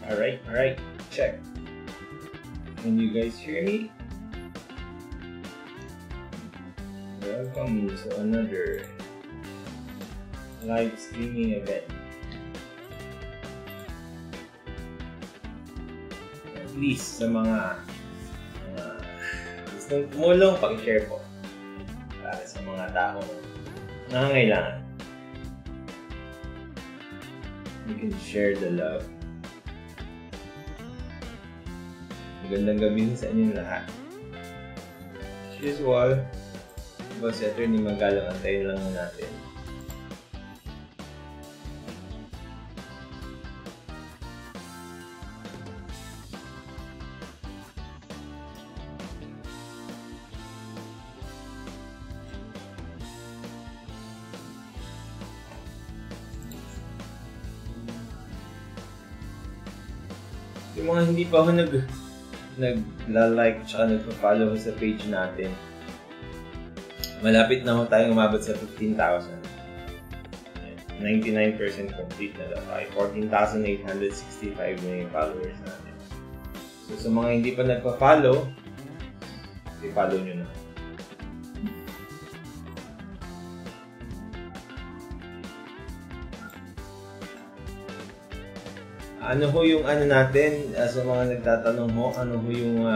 Alright. Check. Can you guys hear me? Welcome to another live streaming event. Please, sa mga gustong tumulong, pag-share po para sa mga tao nangangailangan. You can share the love. Magandang gabi sa inyong lahat. As usual, diba si Atty. Magalong, antayin lang natin. Yung mga hindi pa ako nag-like tsaka nagpa-follow sa page natin, malapit na tayong umabot sa 15,000. 99% complete na daw tayo. 14,865 na yung followers natin. So sa mga hindi pa nagpa-follow, i-follow nyo na. Ano ho yung ano natin, sa mga nagtatanong ho, ano ho yung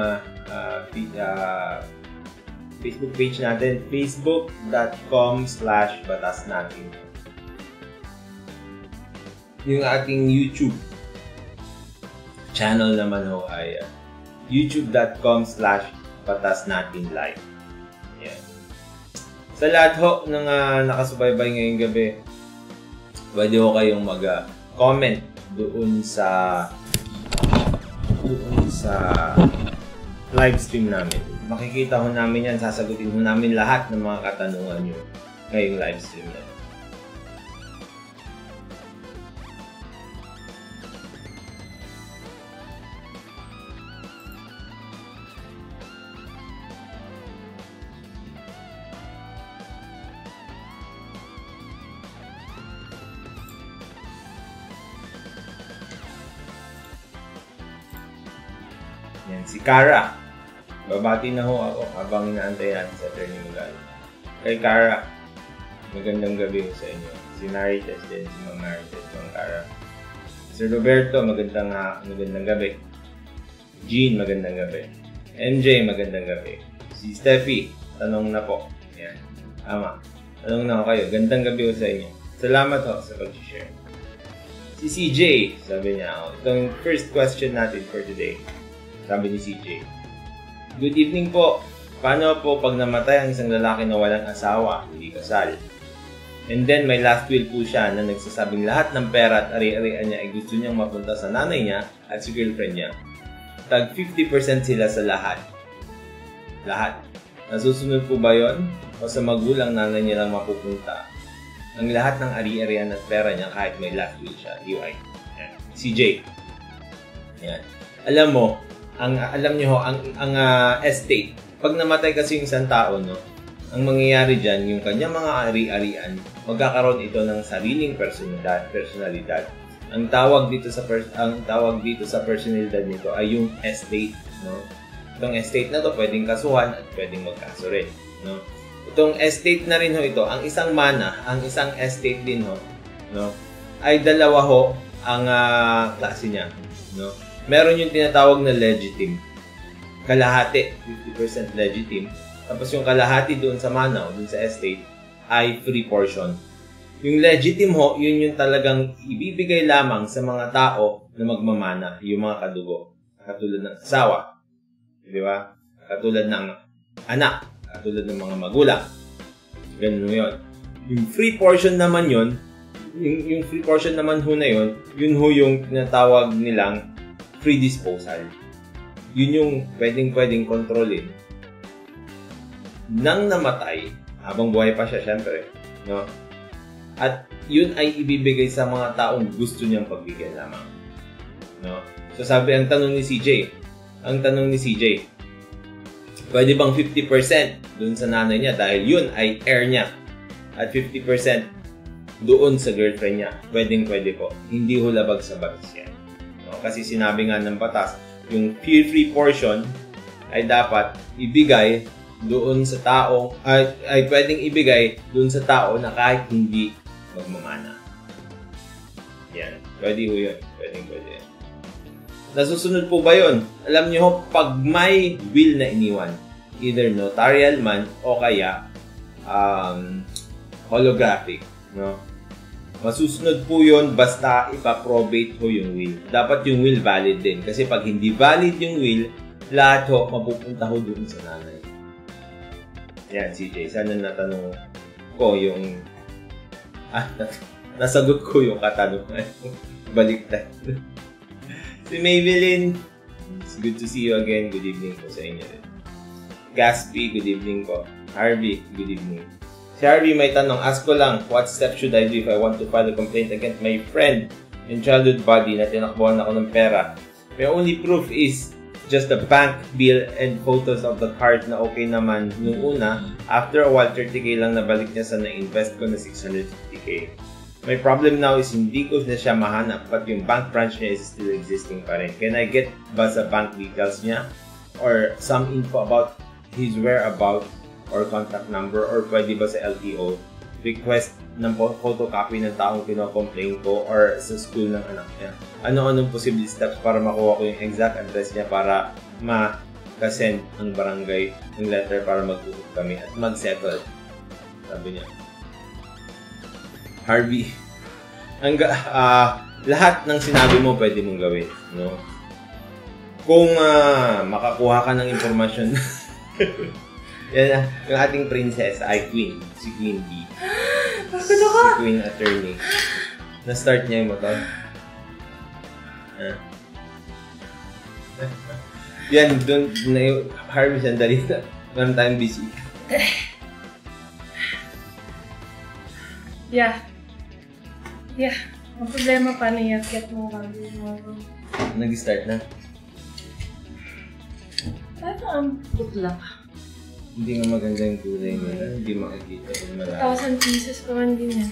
Facebook page natin, facebook.com/BATASnatin. Yung ating YouTube channel naman ho ay youtube.com/BATASnatinLive. Yan. Sa lahat ho ng nakasubaybay ngayong gabi, pwede ho kayong mag-comment doon sa live stream namin. Makikita ho namin yan, sasagutin ho namin lahat ng mga katanungan nyo ngayong live stream na. Yan, si Cara. Babati na ho ako habang inaantay natin sa Atty. Magalong. Kay Cara, magandang gabi sa inyo. Si Marites din, si Ma'am Marites, Ma'am Cara. Sir Roberto, magandang gabi. Jean, magandang gabi. MJ, magandang gabi. Si Steffi, tanong na po. Yan. Tama. Tanong na ko kayo. Gandang gabi ho sa inyo. Salamat ho sa pag-share. Si CJ, sabi niya, itong first question natin for today. Sabi ni CJ, good evening po. Paano po pag namatay ang isang lalaki na walang asawa, hindi kasal? And then may last will po siya na nagsasabing lahat ng pera at ari-arian niya ay gusto niyang mapunta sa nanay niya at sa girlfriend niya. Tag 50% sila sa lahat. Lahat. Nasusunod po ba yon? O sa magulang nanay niya lang mapupunta ang lahat ng ari-arian at pera niya kahit may last will siya? UI. Yan. CJ. Yan. Alam mo, alam niyo ho, ang estate, pag namatay kasi yung isang tao, no, ang mangyayari dyan, yung kanyang mga ari-arian, magkakaroon ito ng sariling personalidad. Ang tawag dito sa personalidad nito ay yung estate, no. Itong estate na to pwedeng kasuhan at pwedeng magkaso rin, no. Itong estate na rin ho ito, ang isang mana, ang isang estate din ho, no, ay dalawa ho ang klase niya, no. Meron yung tinatawag na legitim. Kalahati, 50% legitim. Tapos yung kalahati doon sa mana o doon sa estate ay free portion. Yung legitim ho, yun yung talagang ibibigay lamang sa mga tao na magmamana, yung mga kadugo. Katulad ng asawa, di ba? Katulad ng anak, katulad ng mga magulang. Ganun yun. Yung free portion naman yun, yung free portion naman ho na yun ho yung tinatawag nilang free disposal. Yun yung pwedeng kontrolin nang namatay habang buhay pa siya, syempre, no? At yun ay ibibigay sa mga taong gusto niyang pagbigyan lamang, no? So sabi ang tanong ni CJ, pwede bang 50% doon sa nanay niya dahil yun ay heir niya at 50% doon sa girlfriend niya? Pwede po. Hindi ho labag sa batas yan. No? Kasi sinabi nga ng batas, yung fee-free portion ay dapat ibigay doon sa tao, ay pwedeng ibigay doon sa tao na kahit hindi magmamana. Yan. Pwede ho yun. Pwede. Nasusunod po ba yun? Alam nyo ho, pag may will na iniwan, either notarial man o kaya holographic, no? Masusunod po yun basta ipaprobate ho yung will. Dapat yung will valid din. Kasi pag hindi valid yung will, lahat ho, mapupunta ho doon sa nanay. Yan, CJ. Sana natanong ko yung... nasagot ko yung katanungan. Baliktad. Si Maybelline, it's good to see you again. Good evening po sa inyo rin. Gatsby, good evening po. Harvey, good evening. Si Harvey may tanong, ask ko lang, what steps should I do if I want to file a complaint against my friend in childhood body na tinakbuhan ako ng pera? My only proof is just the bank bill and photos of the card na okay naman nung una. After a while, 30k lang nabalik niya sa na-invest ko na 650k. My problem now is hindi ko na siya mahanap but yung bank branch niya is still existing pa rin. Can I get ba sa bank details niya? Or some info about his whereabouts or contact number? Or pwede ba sa LTO? Request ng photocopy ng taong kino-complain ko or sa school ng anak niya. Ano-anong possible steps para makuha ko yung exact address niya para ma-send ang barangay ng letter para mag-usap kami at mag-settle. Sabi niya. Harvey, lahat ng sinabi mo pwede mong gawin, no? Kung makakuha ka ng impormasyon, yan yung ating princess ay Queen, si Queen B. Si Queen Attorney. Na-start niya yung motor. Yan, doon na yung Harvey, sandali na. Meron tayong busy. Yeah. Ang problema pa na i-get mo kami mo. Nag-start na? Paano ang putla? Hindi nga maganda yung kulay nila. Hindi makikita kung marami. 1,000 pieces pa man din yan.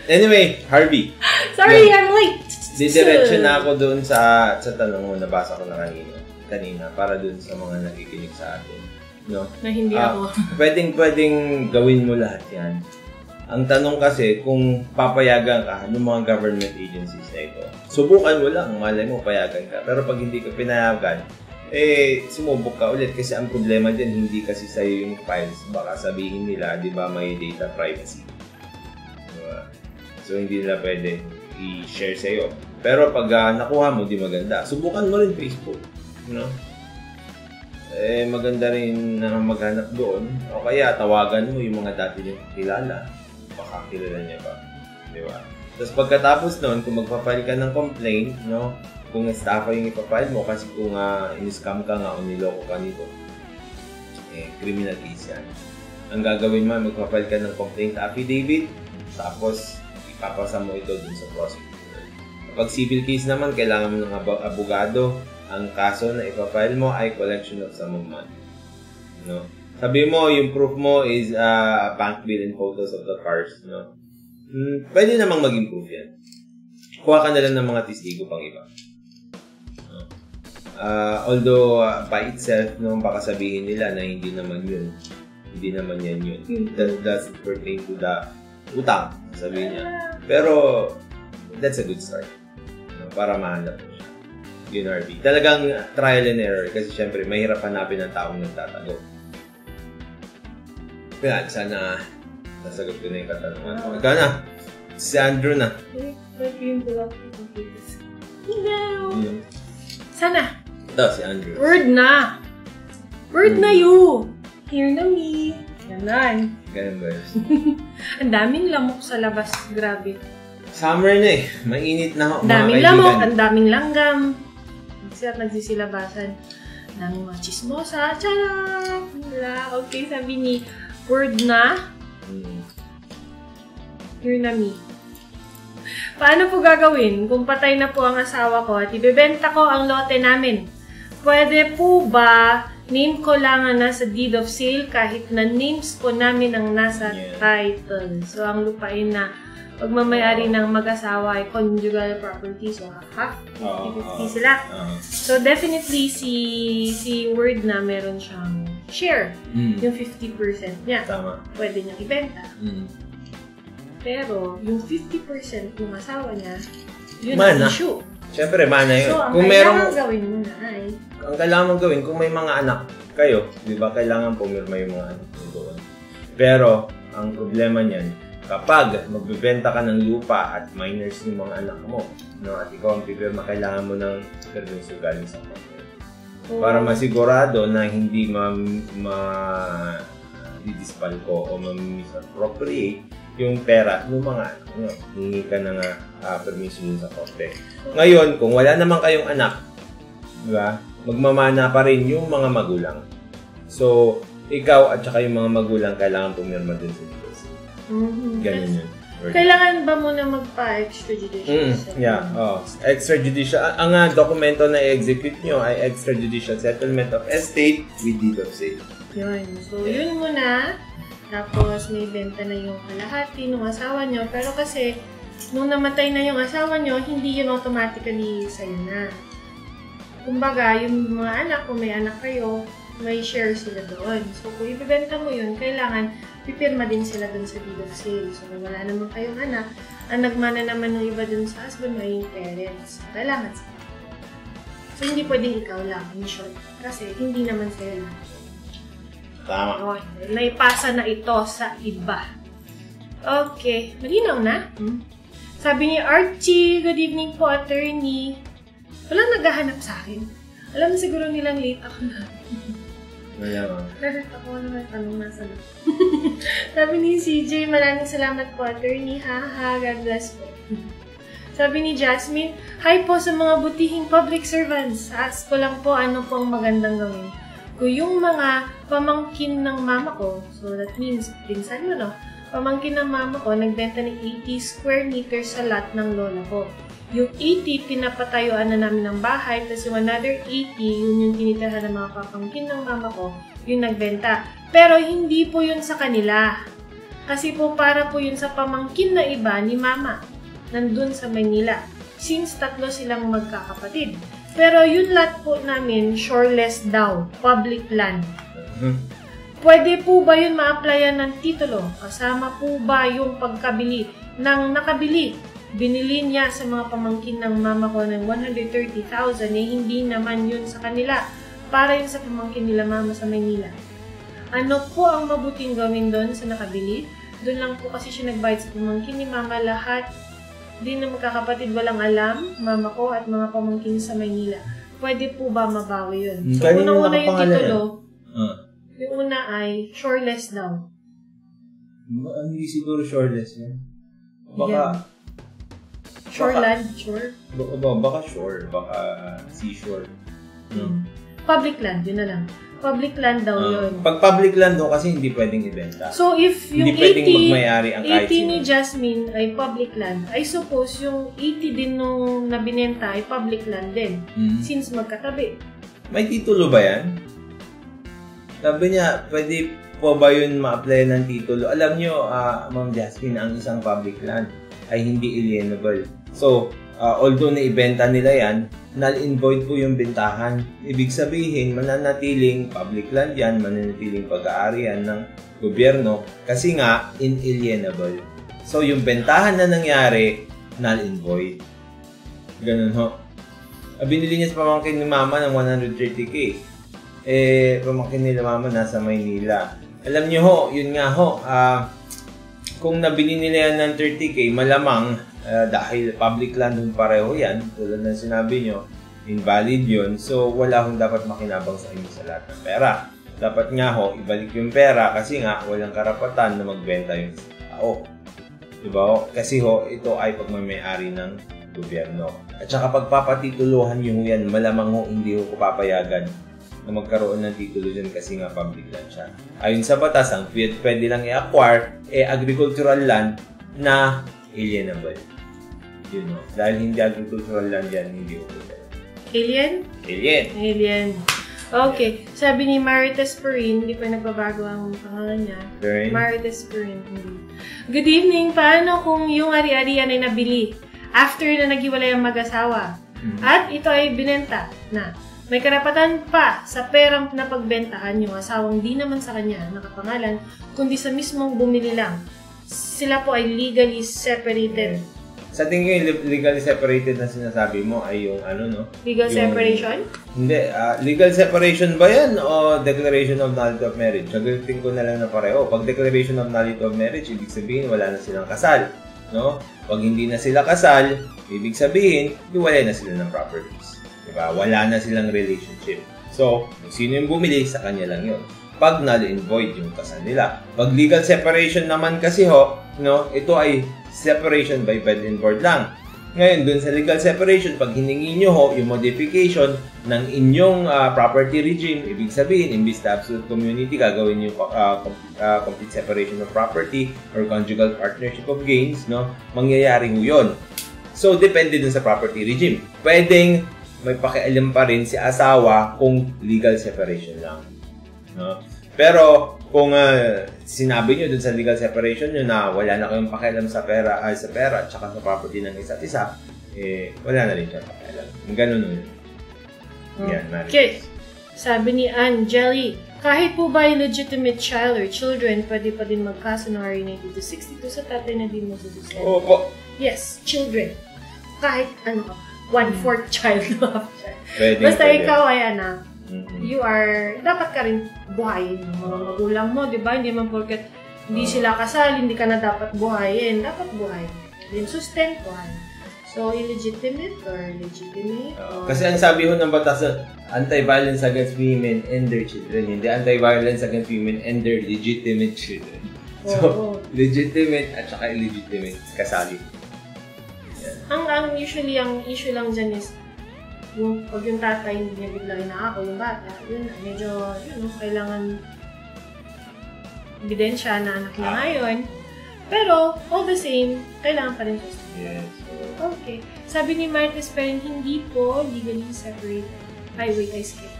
Anyway, Harvey. Sorry, I'm late! Didiretso na ako doon sa tanong mo. Nabasa ko na kanina para doon sa mga nakikinig sa atin. No? Na hindi ako. Pwedeng gawin mo lahat yan. Ang tanong kasi, kung papayagan ka ng mga government agencies na ito, subukan mo lang, malay mo, payagan ka. Pero pag hindi ka pinayagan, sumubok ka ulit. Kasi ang problema dyan, hindi kasi sa'yo yung files. Baka sabihin nila, di ba, may data privacy. Diba? So, hindi nila pwede i-share sa'yo. Pero pag nakuha mo, di maganda. Subukan mo rin Facebook. You know? Maganda rin na maghanap doon. O kaya, tawagan mo yung mga dati niyong kilala. Baka kilala niya ba? Di ba? Tapos pagkatapos noon, kung magpapile ka ng complaint, no? Kung estafa yung ipapile mo, kasi kung in-scam ka nga o niloko ka nito, criminal case yan. Ang gagawin mo, magpapile ka ng complaint affidavit, tapos ipapasa mo ito dun sa prosecutor. Kapag civil case naman, kailangan mo ng abogado. Ang kaso na ipapile mo ay collection of sum of money. No? Sabi mo, yung proof mo is bank bill and photos of the cars, no? Pwede namang mag-improve yan. Kuha ka na lang ng mga testigo pang iba. No? Although, by itself, no, baka sabihin nila na hindi naman yun. Hindi naman yan yun. That doesn't pertain to the utang, sabihin niya. Pero, that's a good start. No? Para mahanap mo siya. Yun, RB. Talagang trial and error kasi syempre, mahirap hanapin ang taong nagtatago. Kaya, sana nasagot ko na yung katanungan. Ikaw na. Si Andrew na. Hello. Sana. Ito, si Andrew. Word na. Word na you. Here na me. Ganon. Ganun ba? Ang daming lamok sa labas. Grabe. Summer na eh. Mainit na ako. Ang daming lamok. Ang daming langgam. Nagsisilabasan. Ang daming mga chismosa. Charot. Okay, sabi ni word na. Here na me. Paano po gagawin kung patay na po ang asawa ko at ibebenta ko ang lote namin? Pwede po ba name ko lang ang nasa deed of sale kahit na names po namin ang nasa title. So, ang lupain na pagmamayari ng mag-asawa ay conjugal property. So, half, 50-50 sila. So, definitely, si Word na meron siyang share. Yung 50% niya. Tama. Pwede niya ibenta. Pero, yung 50% ng asawa niya, yun ang issue. Siyempre, mana yun. So, ang kailangan gawin mo na ay... Ang kailangan mong gawin, kung may mga anak kayo, di ba, kailangan pumirma yung mga anak mo doon. Pero, ang problema niyan, kapag magbebenta ka ng lupa at minors yung mga anak mo, no, at ikaw ang pipirma, kailangan mo ng permiso galing sa korte. Para masigurado na hindi ma-dispal ko o ma-misappropriate yung pera ng mga anak nyo. Hingi ka ng permission sa korte. Ngayon, kung wala naman kayong anak, diba, magmamana pa rin yung mga magulang. So, ikaw at saka yung mga magulang kailangan pumirma din sa dito. Ganun yun. Kailangan ba muna magpa-extrajudicial? Extrajudicial. Ang dokumento na i-execute nyo ay extrajudicial settlement of estate with deed of sale. Yun. So, yun muna. Tapos, may benta na yung kalahati ng asawa nyo. Pero kasi, nung namatay na yung asawa nyo, hindi yun automatically sa'yo na. Kumbaga, yung mga anak, kung may anak kayo, may share sila doon. So, kung ibibenta mo yun, kailangan pipirma din sila doon sa deed of sale. So, kung wala naman kayong anak, ang nagmana naman ng iba doon sa husband ay yung parents. Kailangan sila. So, hindi pwedeng ikaw lang, in short. Kasi, hindi naman sa'yo lang. Tama. Okay. Naipasa na ito sa iba. Okay. Malinaw na? Sabi ni Archie, good evening po, attorney. Walang naghahanap sa akin. Alam na siguro nilang late ako na. Wala. Ako naman tanong nasa na. Sabi ni CJ, maraming salamat po, attorney. Ha, God bless po. Sabi ni Jasmine, hi po sa mga butihing public servants. Ask ko lang po ano po ang magandang gawin. Kung yung mga pamangkin ng mama ko, so that means, pinsan mo, no? Pamangkin ng mama ko, nagbenta ng 80 square meters sa lot ng lola ko. Yung 80, pinapatayuan na namin ng bahay, tapos yung another 80, yun yung tinitirahan ng mga pamangkin ng mama ko, yung nagbenta. Pero hindi po yun sa kanila. Kasi po para po yun sa pamangkin na iba ni mama, nandun sa Manila. Since 3 silang magkakapatid. Pero yung lot po namin, shoreless daw, public land. Pwede po ba yun ma-applyan ng titulo? Kasama po ba yung pagkabili ng nakabili? Binili niya sa mga pamangkin ng mama ko ng 130,000 hindi naman yun sa kanila. Para yun sa pamangkin nila mama sa Manila. Ano po ang mabuting gawin doon sa nakabili? Doon lang po kasi siya nagbayad sa pamangkin ni mama lahat. Di na magkakapatid, walang alam, mama ko at mga pamangkin sa Maynila. Pwede po ba mabawi yun? So, unang-una yung titulo, yung una ay shoreless daw. Hindi siguro shoreless yan. Baka... Shoreland, shore? Baka shore, baka seashore. Public land, yun na lang. Public land daw yun. Pag public land daw kasi hindi pwedeng ibenta. So if yung hindi pwedeng magmayari ang kahit 80 ni Jasmine ay public land, I suppose yung 80 din nung nabinenta ay public land din. Since magkatabi. May titulo ba yan? Sabi niya, pwede po ba yun ma-apply ng titulo? Alam nyo, Ma'am Jasmine, ang isang public land ay hindi alienable. So, although naibenta nila yan, null and void po yung bentahan. Ibig sabihin, mananatiling public land yan, mananatiling pag-aari yan ng gobyerno kasi nga, inalienable. So, yung bentahan na nangyari, null and void. Ganun ho. Binili niya sa pamangkin ni mama ng 130K. Pamangkin nila mama nasa Maynila. Alam niyo ho, yun nga ho, kung nabili nila yan ng 30K, malamang dahil public land yung pareho yan, tulad ng sinabi nyo, invalid yun. So, wala hong dapat makinabang sa inyo sa lahat ng pera. Dapat nga ho, ibalik yung pera kasi nga walang karapatan na magbenta yung tao. Diba ho? Kasi ho, ito ay pagmamayari ng gobyerno. At saka pagpapatituluhan nyo yan, malamang ho, hindi ho ko papayagan na magkaroon ng titulo dyan kasi nga public land siya. Ayon sa batas, ang pwede lang i-acquire agricultural land na alienable. Yun o. Dahil hindi agricultural land yan, hindi o. Alien? Alien. Alien. Okay. Sabi ni Marites Perin, hindi pa nagbabago ang pangalan niya. Marites Perin. Good evening. Paano kung yung ari-arian ay nabili after na naghiwalay ang mag-asawa? At ito ay binenta na. May karapatan pa sa perang napagbentahan yung asawang di naman sa kanya nakapangalan, kundi sa mismong bumili lang. Sila po ay legally separated. Sa tingin ko yung legally separated na sinasabi mo ay yung ano, no? Legal separation? Hindi. Legal separation ba yan o declaration of nullity of marriage? Nagalitin ko na lang na pareho. Pag declaration of nullity of marriage, ibig sabihin wala na silang kasal. No? Pag hindi na sila kasal, ibig sabihin, hiwalay na sila ng properties. Diba? Wala na silang relationship. So, kung sino yung bumili, sa kanya lang yun. Pag null and void yung kasal nila. Pag legal separation naman kasi ho, no, ito ay separation by bed and board lang. Ngayon, dun sa legal separation, pag hiningi nyo ho yung modification ng inyong property regime, ibig sabihin, imbis na absolute community, gagawin yung complete separation of property or conjugal partnership of gains, no? Mangyayari ho yun. So, depende dun sa property regime. Pwedeng may pakialam pa rin si asawa kung legal separation lang. No? Pero, kung sinabi nyo dun sa legal separation nyo na wala na kayong pakialam sa pera at saka sa property ng isa't isa, wala na rin siya pakialam. Ganun nun. Yan, okay. Sabi ni Angeli, kahit po ba yung legitimate child or children, pwede pa din magkaso ng RA 92-62 sa tatay na din mo sususin? Opo. Yes, children. Kahit ano ka, 1/4 child. Pwede. Basta ikaw ay anak. You are, dapat ka rin buhayin ng mga magulang mo, di ba? Hindi man porket hindi sila kasal, hindi ka na dapat buhayin. Dapat buhayin. Then sustentuhan. So, illegitimate or legitimate? Kasi ang sabi ho ng batas, anti-violence against women and their children. Hindi anti-violence against women and their legitimate children. So, legitimate at saka illegitimate kasali. Ang usually, ang issue lang dyan is pag yung tatay hindi niya bigla inaako yung bata, yun medyo, kailangan ebidensya na anak niya ngayon. Pero, all the same, kailangan pa rin siya. Yes. Okay. Sabi ni Martes pa rin, hindi po legally separated. Ay, wait, I skip.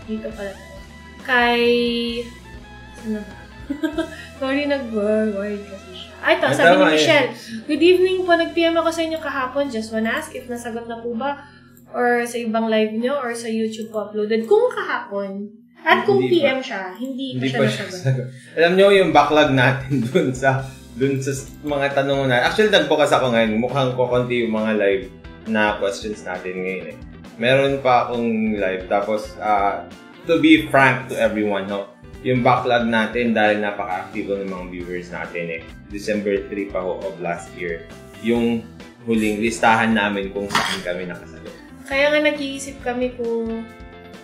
Dito pala tayo. Kay... Saan na ba? Sorry, nag-word kasi siya. Ay, ito, sabi ni Michelle. Good evening po, nag-PM ako sa inyo kahapon. Just wanna ask if nasagot na po ba or sa ibang live nyo, or sa YouTube po uploaded. Kung kahapon, at kung hindi PM siya, hindi pa siya nasagot. Alam nyo yung backlog natin dun sa mga tanong na. Actually, nagbukas ako ngayon. Mukhang kukunti yung mga live na questions natin ngayon. Meron pa akong live. Tapos, to be frank to everyone, no? Yung backlog natin, dahil napaka-active ng mga viewers natin December 3 pa ho of last year. Yung huling listahan namin kung saan kami nakasagot. Kaya nga nag-iisip kami kung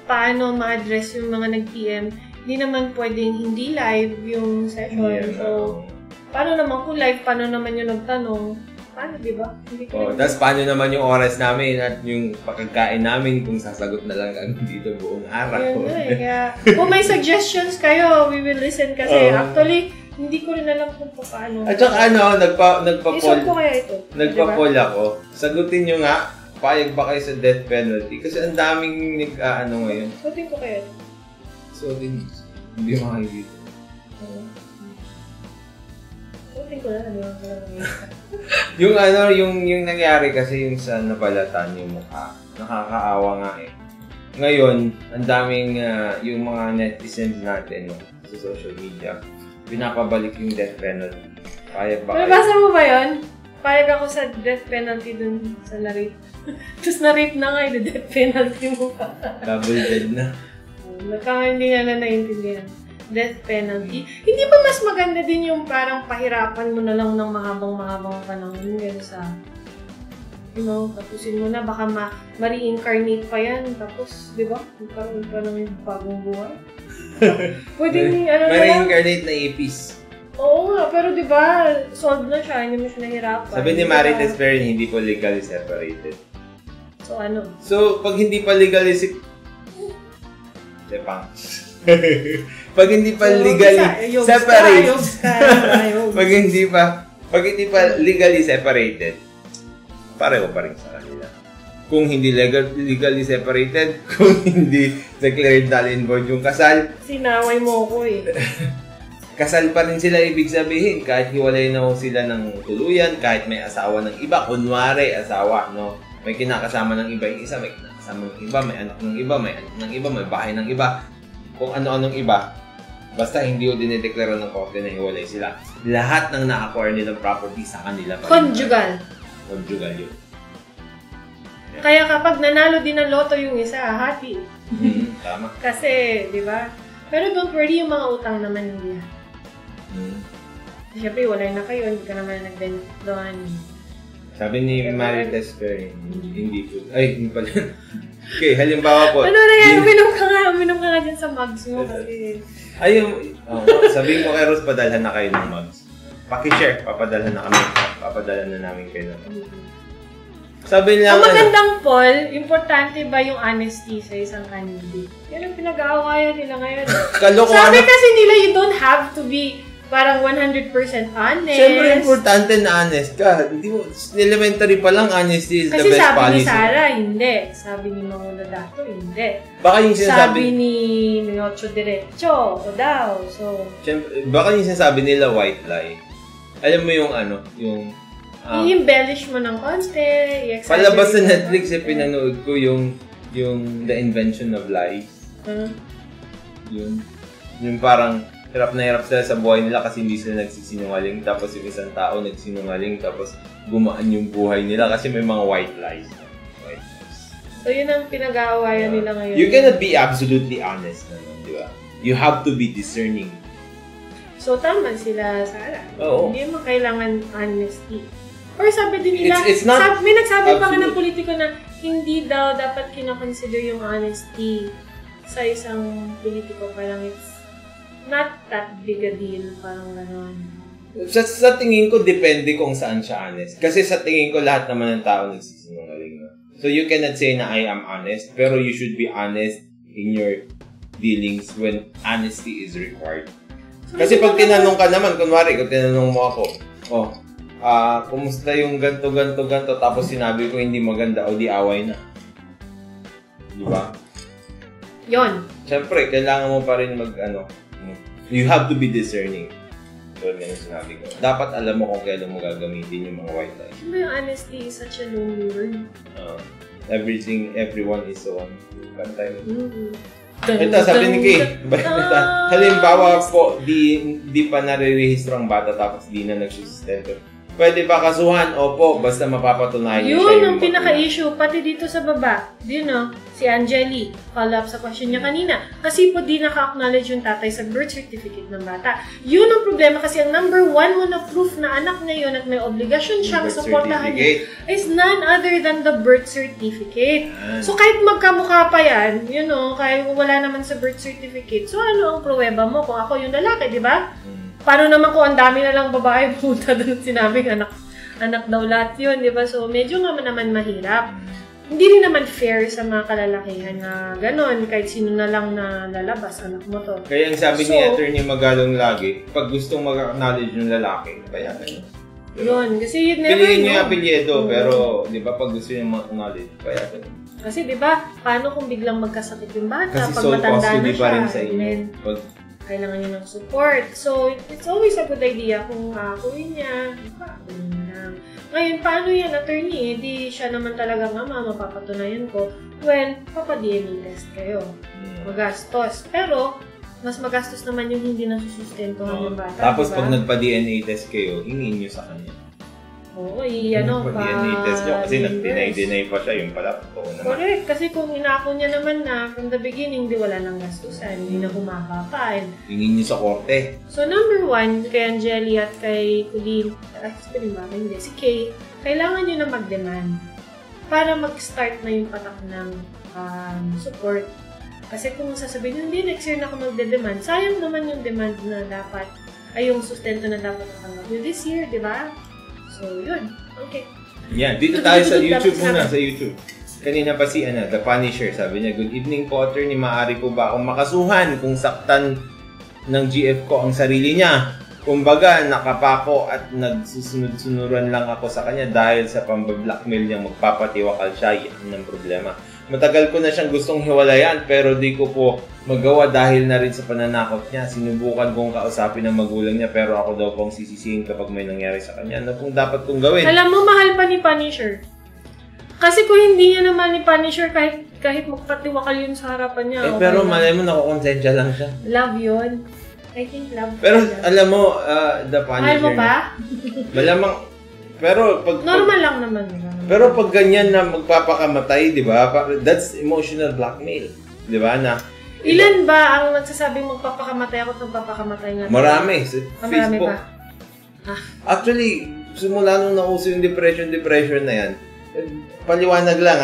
paano ma-address yung mga nag-PM. Hindi naman pwedeng hindi live yung session. Yeah, so, paano naman kung live, paano naman yung nagtanong? Paano, di ba? Tapos paano naman yung oras namin at yung pagkakain namin kung sasagot na lang kami dito buong araw. Kaya, kung may suggestions kayo, we will listen kasi actually, hindi ko rin alam kung paano. At saka nagpa-poll. Isok ko kaya ito. Nagpa-poll ako. Sagutin nyo nga, payag ba kayo sa death penalty? Kasi ang daming ngayon. Suotin ko kaya ito. Suotin. Hindi makikita. Suotin ko na. yung nangyari kasi yung sa nabalatan yung mukha. Nakakaawa nga Ngayon, ang daming yung mga netizens natin sa social media, pinapabalik yung death penalty. Payag ba kayo? Nabasa mo ba yun? Payag ako sa death penalty dun sa na-rape. Tapos na-rape na nga yung death penalty mo pa. Double dead na. Hindi nga na naintindihan. Death penalty. Hindi ba mas maganda din yung parang pahirapan mo na lang ng mahabang panahon yan sa, tapusin mo na, baka ma-reincarnate pa yan. Tapos, di ba? Magkaroon pa ng bagong buhay. Pwede ma-reincarnate na ipis. Oo nga, pero di ba, solved na siya, hindi mo siya nahirapan. Sabi ni Marites Perrin, hindi po legally separated. So, ano? So, pag hindi pa legally pag hindi pa legally separated, pag hindi pa legally separated, pareho pa rin sa kanila. kung hindi legally separated, kung hindi declared null and void yung kasal. Sinaway mo ko eh. Kasal pa rin sila, ibig sabihin, kahit hiwalay na sila ng tuluyan, kahit may asawa ng iba, kunwari asawa, no? May kinakasama ng iba yung isa, may kinakasama ng iba, may anak ng iba, may anak ng iba, may bahay ng iba, kung ano-anong iba, basta hindi o dinideklara ng korte na hiwalay sila. Lahat ng na-acquire nilang property sa kanila pa. Conjugal. Conjugal yun. Kaya kapag nanalo din ng loto yung isa, happy. Tama. Kasi, di ba? Pero don't worry, yung mga utang naman hindi. Siyempre, wala na kayo, hindi ka naman nag-benefit doon. Sabi ni Marites Perry, hindi po. Ay, hindi pala. Okay, halimbawa po. Ano na yan? Uminom ka nga dyan sa mugs mo kasi. Ay, sabihin ko kay Rose, padalhan na kayo ng mugs. Paki-share, papadalhan na kami. Papadalhan na namin kayo. Sabi niya, ang magandang poll, importante ba yung honesty sa isang candidate? Yan ang pinag-aawayan nila ngayon. Sabi kasi nila, you don't have to be parang 100% honest. Siyempre, importante na honest ka. Hindi mo, elementary pa lang, honesty is the best policy. Kasi sabi ni Sarah, hindi. Sabi ni Manguna Dato, hindi. Baka yung sinasabi... Sabi ni Ocho Derecho, o daw. So, siyempre, baka yung sinasabi nila white lie. Alam mo yung ano, yung... i-embellish mo ng konti, i-exaggerate. Palabas sa Netflix, pinanood ko yung The Invention of Lies. Yung parang hirap na hirap sila sa buhay nila kasi hindi sila nagsisinungaling. Tapos yung isang tao nagsinungaling, tapos gumaan yung buhay nila kasi may mga white lies. So yun ang pinag-aawayan nila ngayon. You cannot be absolutely honest naman, di ba? You have to be discerning. So tama sila, Sarah. Oo. Hindi mo kailangan honesty. Or sabi din nila, may nagsabi pa nga ng politiko na hindi daw dapat kinoconsider yung honesty sa isang politiko. Parang it's not that big a deal. Parang gano'n. Sa tingin ko, depende kung saan siya honest. Kasi sa tingin ko, lahat naman ng tao nagsisinungaling. So you cannot say na I am honest, pero you should be honest in your dealings when honesty is required. So, kasi pag tinanong ka naman, kunwari, kung tinanong mo ako, kumusta yung ganto, tapos sinabi ko hindi maganda o di away na. Di ba? Yon. Siyempre, kailangan mo pa rin you have to be discerning. So, yan yung sinabi ko. Dapat alam mo kung kailan mo gagamitin yung mga white lies. Diba yung honesty is such a lonely word? Everyone is so on. Ito, sabi ni Kay, halimbawa po, di pa nare-register ang bata tapos di na nagsusustento. Pwede ba kasuhan? Opo, basta mapapatunayan niya siya yung ang pinaka-issue, pati dito sa baba. Si Angeli, follow up sa question niya kanina. Kasi po di naka-acknowledge yung tatay sa birth certificate ng bata. Yun ang problema kasi ang number one mo na proof na anak niya yun at may obligasyon siyang supportahan niya is none other than the birth certificate. So kahit magkamukha pa yan, kahit wala naman sa birth certificate, so ano ang pruweba mo kung ako yung lalaki, di ba? Paano naman kung ang dami na lang babae punta doon sinabing anak daw lahat yun, di ba? So, medyo naman mahirap. Hindi rin naman fair sa mga kalalakihan na gano'n, kahit sino na lang na lalabas, anak mo to. Kaya ang sabi ni Atty. Magalong lagi, pag gustong mag-acknowledge yung lalaki, kaya ganyan. Yun, kasi you never know. Piliin niyo yung apelyedo, pero di ba pag gusto niyo mag-acknowledge, kaya ganyan. Kasi di ba, paano kung biglang magkasakit yung bata, kasi pag matanda na siya, pa rin sa inyo. Kailangan niya ng support. So, it's always a good idea kung kakuin niya, Ngayon, paano yan, attorney? Di siya naman talaga mapapatunayan ko. Well, papa-DNA test kayo. Magastos. Pero, mas magastos naman yung hindi nasusustentuhan ng bata. Tapos, pag nagpa-DNA test kayo, hingin niyo sa kanya. Oo, DNA test niyo kasi nag-deny pa siya, yung pala, totoo naman. Correct, kasi kung inako niya naman na from the beginning, di wala nang gastusan, hindi na humaba pa. Hingin niyo sa korte. So, number one, kay Angeli at kay Colleen, si Kay, kailangan niyo na mag-demand para mag-start na yung patak ng support. Kasi kung sasabihin, hindi, next year na ako magde-demand, sayang naman yung demand na dapat, ay yung sustento na dapat natanggap nyo this year, di ba? So, yun. Okay. Yan. Dito tayo sa YouTube muna. Sa YouTube. Kanina pa si The Punisher. Sabi niya, good evening po, attorney. Maaari po ba akong makasuhan kung saktan ng GF ko ang sarili niya? Kumbaga, nakapako at nagsusunod-sunuran lang ako sa kanya dahil sa pambablackmail niya, magpapatiwakal siya. Yan ang problema. Matagal ko na siyang gustong hiwalayan pero di ko po magawa dahil na rin sa pananakot niya. Sinubukan kong kausapin ang magulang niya pero ako daw pong sisisihin kapag may nangyari sa kanya. Ano pong dapat kong gawin? Alam mo, mahal pa ni Punisher. Kasi kung hindi niya naman ni Punisher, kahit magpatiwakal yun sa harapan niya. Okay pero lang. malay mo, nakukonsensya lang siya. Love yun. I think love. Pero alam mo, the Punisher. Mahal mo pa? Malamang, pero pag... Normal lang naman. Pero pag ganyan na magpapakamatay, di ba? That's emotional blackmail. Di ba? Na, ilan ba ang nagsasabing magpapakamatay ako at magpapakamatay nga? Marami. Sa marami Facebook. Pa. Actually, simula nung nauso yung depression na yan, paliwanag lang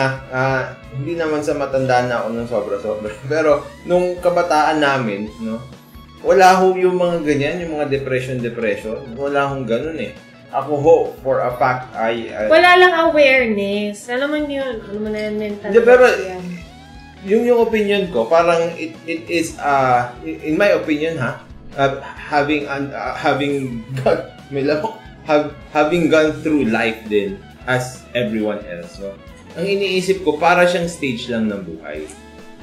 hindi naman sa matanda na ako ng sobra-sobra. Pero nung kabataan namin, no, wala ho yung mga ganyan, yung mga depression. Wala hong ganun eh. Ako ho, for a fact, wala lang awareness. Alam mo yun, ano mo na yan, mental. Hindi, pero yung opinion ko, parang it is, in my opinion having gone through life din as everyone else, no? Ang iniisip ko, para siyang stage lang ng buhay,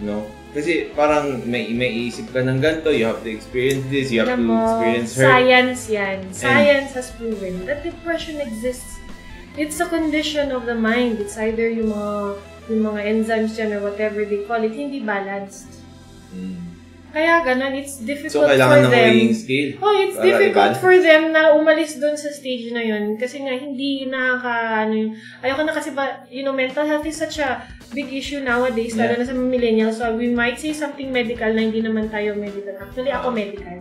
no? Kasi parang may iisip ka ng ganito, you have to experience this, you have to experience her. Science yan. Science has proven that depression exists. It's a condition of the mind. It's either yung mga enzymes dyan or whatever they call it, hindi balanced. Kaya ganun, it's difficult for them. So, kailangan ng weighing scale. Oh, it's difficult for them na umalis dun sa stage na yun. Kasi nga, hindi ayoko na kasi mental health is such a big issue nowadays, lalo na sa millennials. So, we might say something medical na hindi naman tayo medical. Actually, ako medical.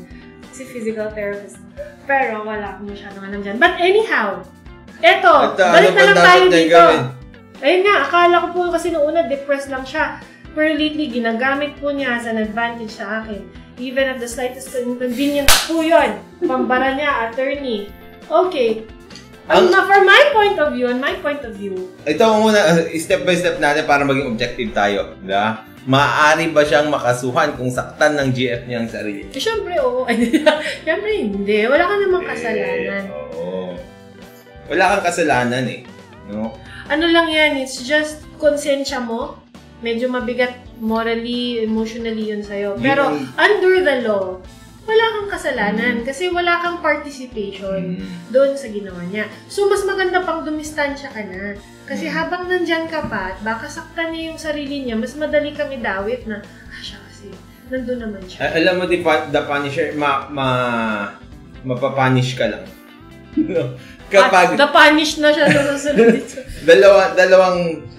Kasi physical therapist. Pero, wala akong masyadong alam dyan. But anyhow, eto, balik na lang tayo dito. Ayun nga, akala ko po kasi noong una, depressed lang siya. Pero lately, ginagamit po niya as an advantage sa akin. Even at the slightest inconvenience po yun. Pambara niya, attorney. Okay. For my point of view, ito muna, step by step natin para maging objective tayo. Diba? Maaari ba siyang makasuhan kung saktan ng GF niya ang sarili? Siyempre, oo. Siyempre, hindi. Wala ka namang kasalanan. Oo. Wala kang kasalanan eh. No? Ano lang yan, it's just konsensya mo. Medyo mabigat morally, emotionally yun sa'yo. Pero under the law, wala kang kasalanan kasi wala kang participation doon sa ginawa niya. So, mas maganda pang dumistansya ka na. Kasi habang nandyan ka pa at baka saktan niya yung sarili niya, mas madali kang idawit na, siya kasi, nandun naman siya. Alam mo, the Punisher, mapapunish ka lang. Kapag the punish na siya sa susunod dito.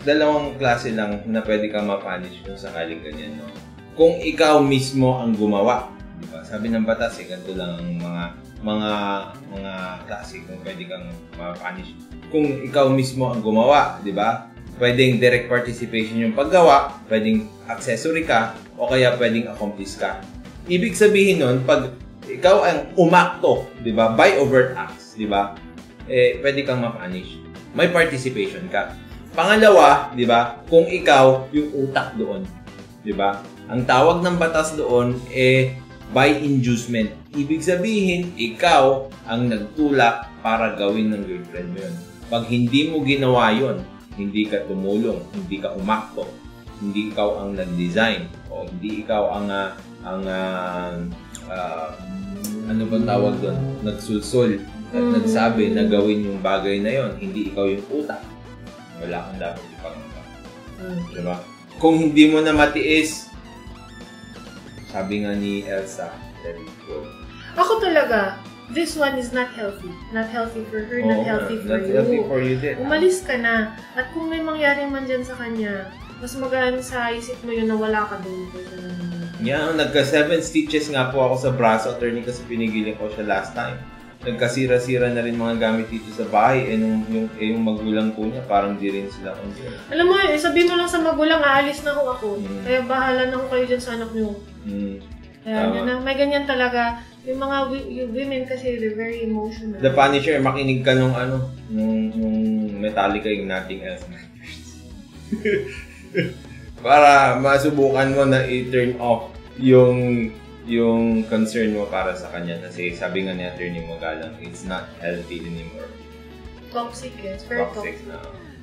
dalawang klase lang na pwede kang mapunish kung sakaling ganyan, no? Kung ikaw mismo ang gumawa, di ba? Sabi ng batas, ganito lang ang mga klase kung pwede kang mapunish. Kung ikaw mismo ang gumawa, di ba? Pwedeng direct participation yung paggawa, pwedeng accessory ka, o kaya pwedeng accomplice ka. Ibig sabihin nun, pag ikaw ang umakto, di ba? By overt acts, di ba? Pwede kang ma-punish. May participation ka. Pangalawa, di ba? Kung ikaw yung utak doon, di ba? Ang tawag ng batas doon by inducement. Ibig sabihin, ikaw ang nagtulak para gawin ng girlfriend mo yun. Pag hindi mo ginawa yun, hindi ka tumulong, hindi ka umakto, hindi ikaw ang nag-design, o hindi ikaw ang ano bang tawag doon? Nagsulsul at nagsabi na gawin yung bagay na yon, hindi ikaw yung utak. Wala kang dapat ipangamba. Diba? Kung hindi mo na matiis, sabi nga ni Elsa, let it go. Ako talaga, this one is not healthy. Not healthy for her, not healthy for not you. Healthy for you din. Umalis ka na. At kung may mangyari man dyan sa kanya, mas magaan sa isip mo yun na wala ka doon. Yeah, nagka 7 stitches nga po ako sa braso, attorney, kasi pinigilan ko siya last time. Nagkasira-sira na rin mga gamit dito sa bahay. Yung magulang po niya, parang di rin sila concerned. Alam mo, sabihin mo lang sa magulang, aalis na ako. Kaya bahala na ko kayo dyan sa anak niyo. Kaya may ganyan talaga. Yung mga women kasi, they're very emotional. The Punisher, makinig ka nung Metallica, yung Nothing Else Matters. Para masubukan mo na i-turn off yung yung concern mo para sa kanya kasi sabi nga ni Atty. Magalong, it's not healthy anymore. Toxic, yes. Very toxic. Na.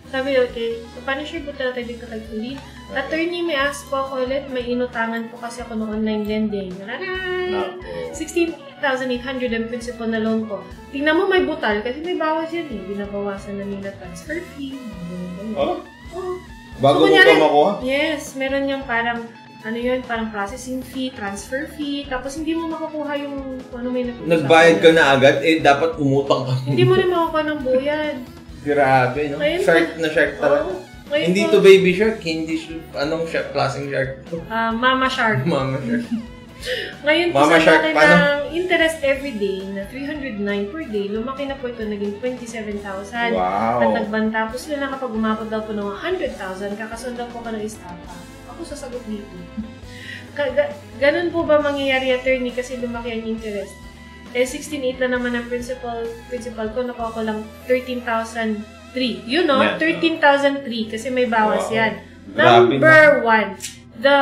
Sabi, okay, so paano siya buta natin dito kay Kulin? Attorney, may ask po ako ulit, may inutangan po kasi ako ng online lending. 16,800 ang principal na loan ko. Tingnan mo may butal kasi may bawas yan eh. Binabawasan na nila transfer fee. Oh? Bago mo pa makuha? Yes, meron yung parang parang processing fee, transfer fee, tapos hindi mo makukuha yung may nagbayad ka na agad, dapat umutang ka. Hindi mo rin makukuha ng buyan. Grabe, no? Ngayon Shark na shark talaga. Hindi to baby shark, hindi anong shark, klaseng shark to? Mama shark. Mama shark. Ngayon po sa natin ng interest everyday na 309 per day, lumaki na po ito, naging 27,000. Wow. At nagbanta po sila na kapag umabot daw po ng 100,000, kakasundan po ka ng estafa. Ako sasagot dito. Ganun po ba mangyayari, attorney, kasi lumaki ang interest? 16,800 na naman ang principal ko, nakuha ko lang 13,003. You know, yeah. 13,003 kasi may bawas yan. Number 1, the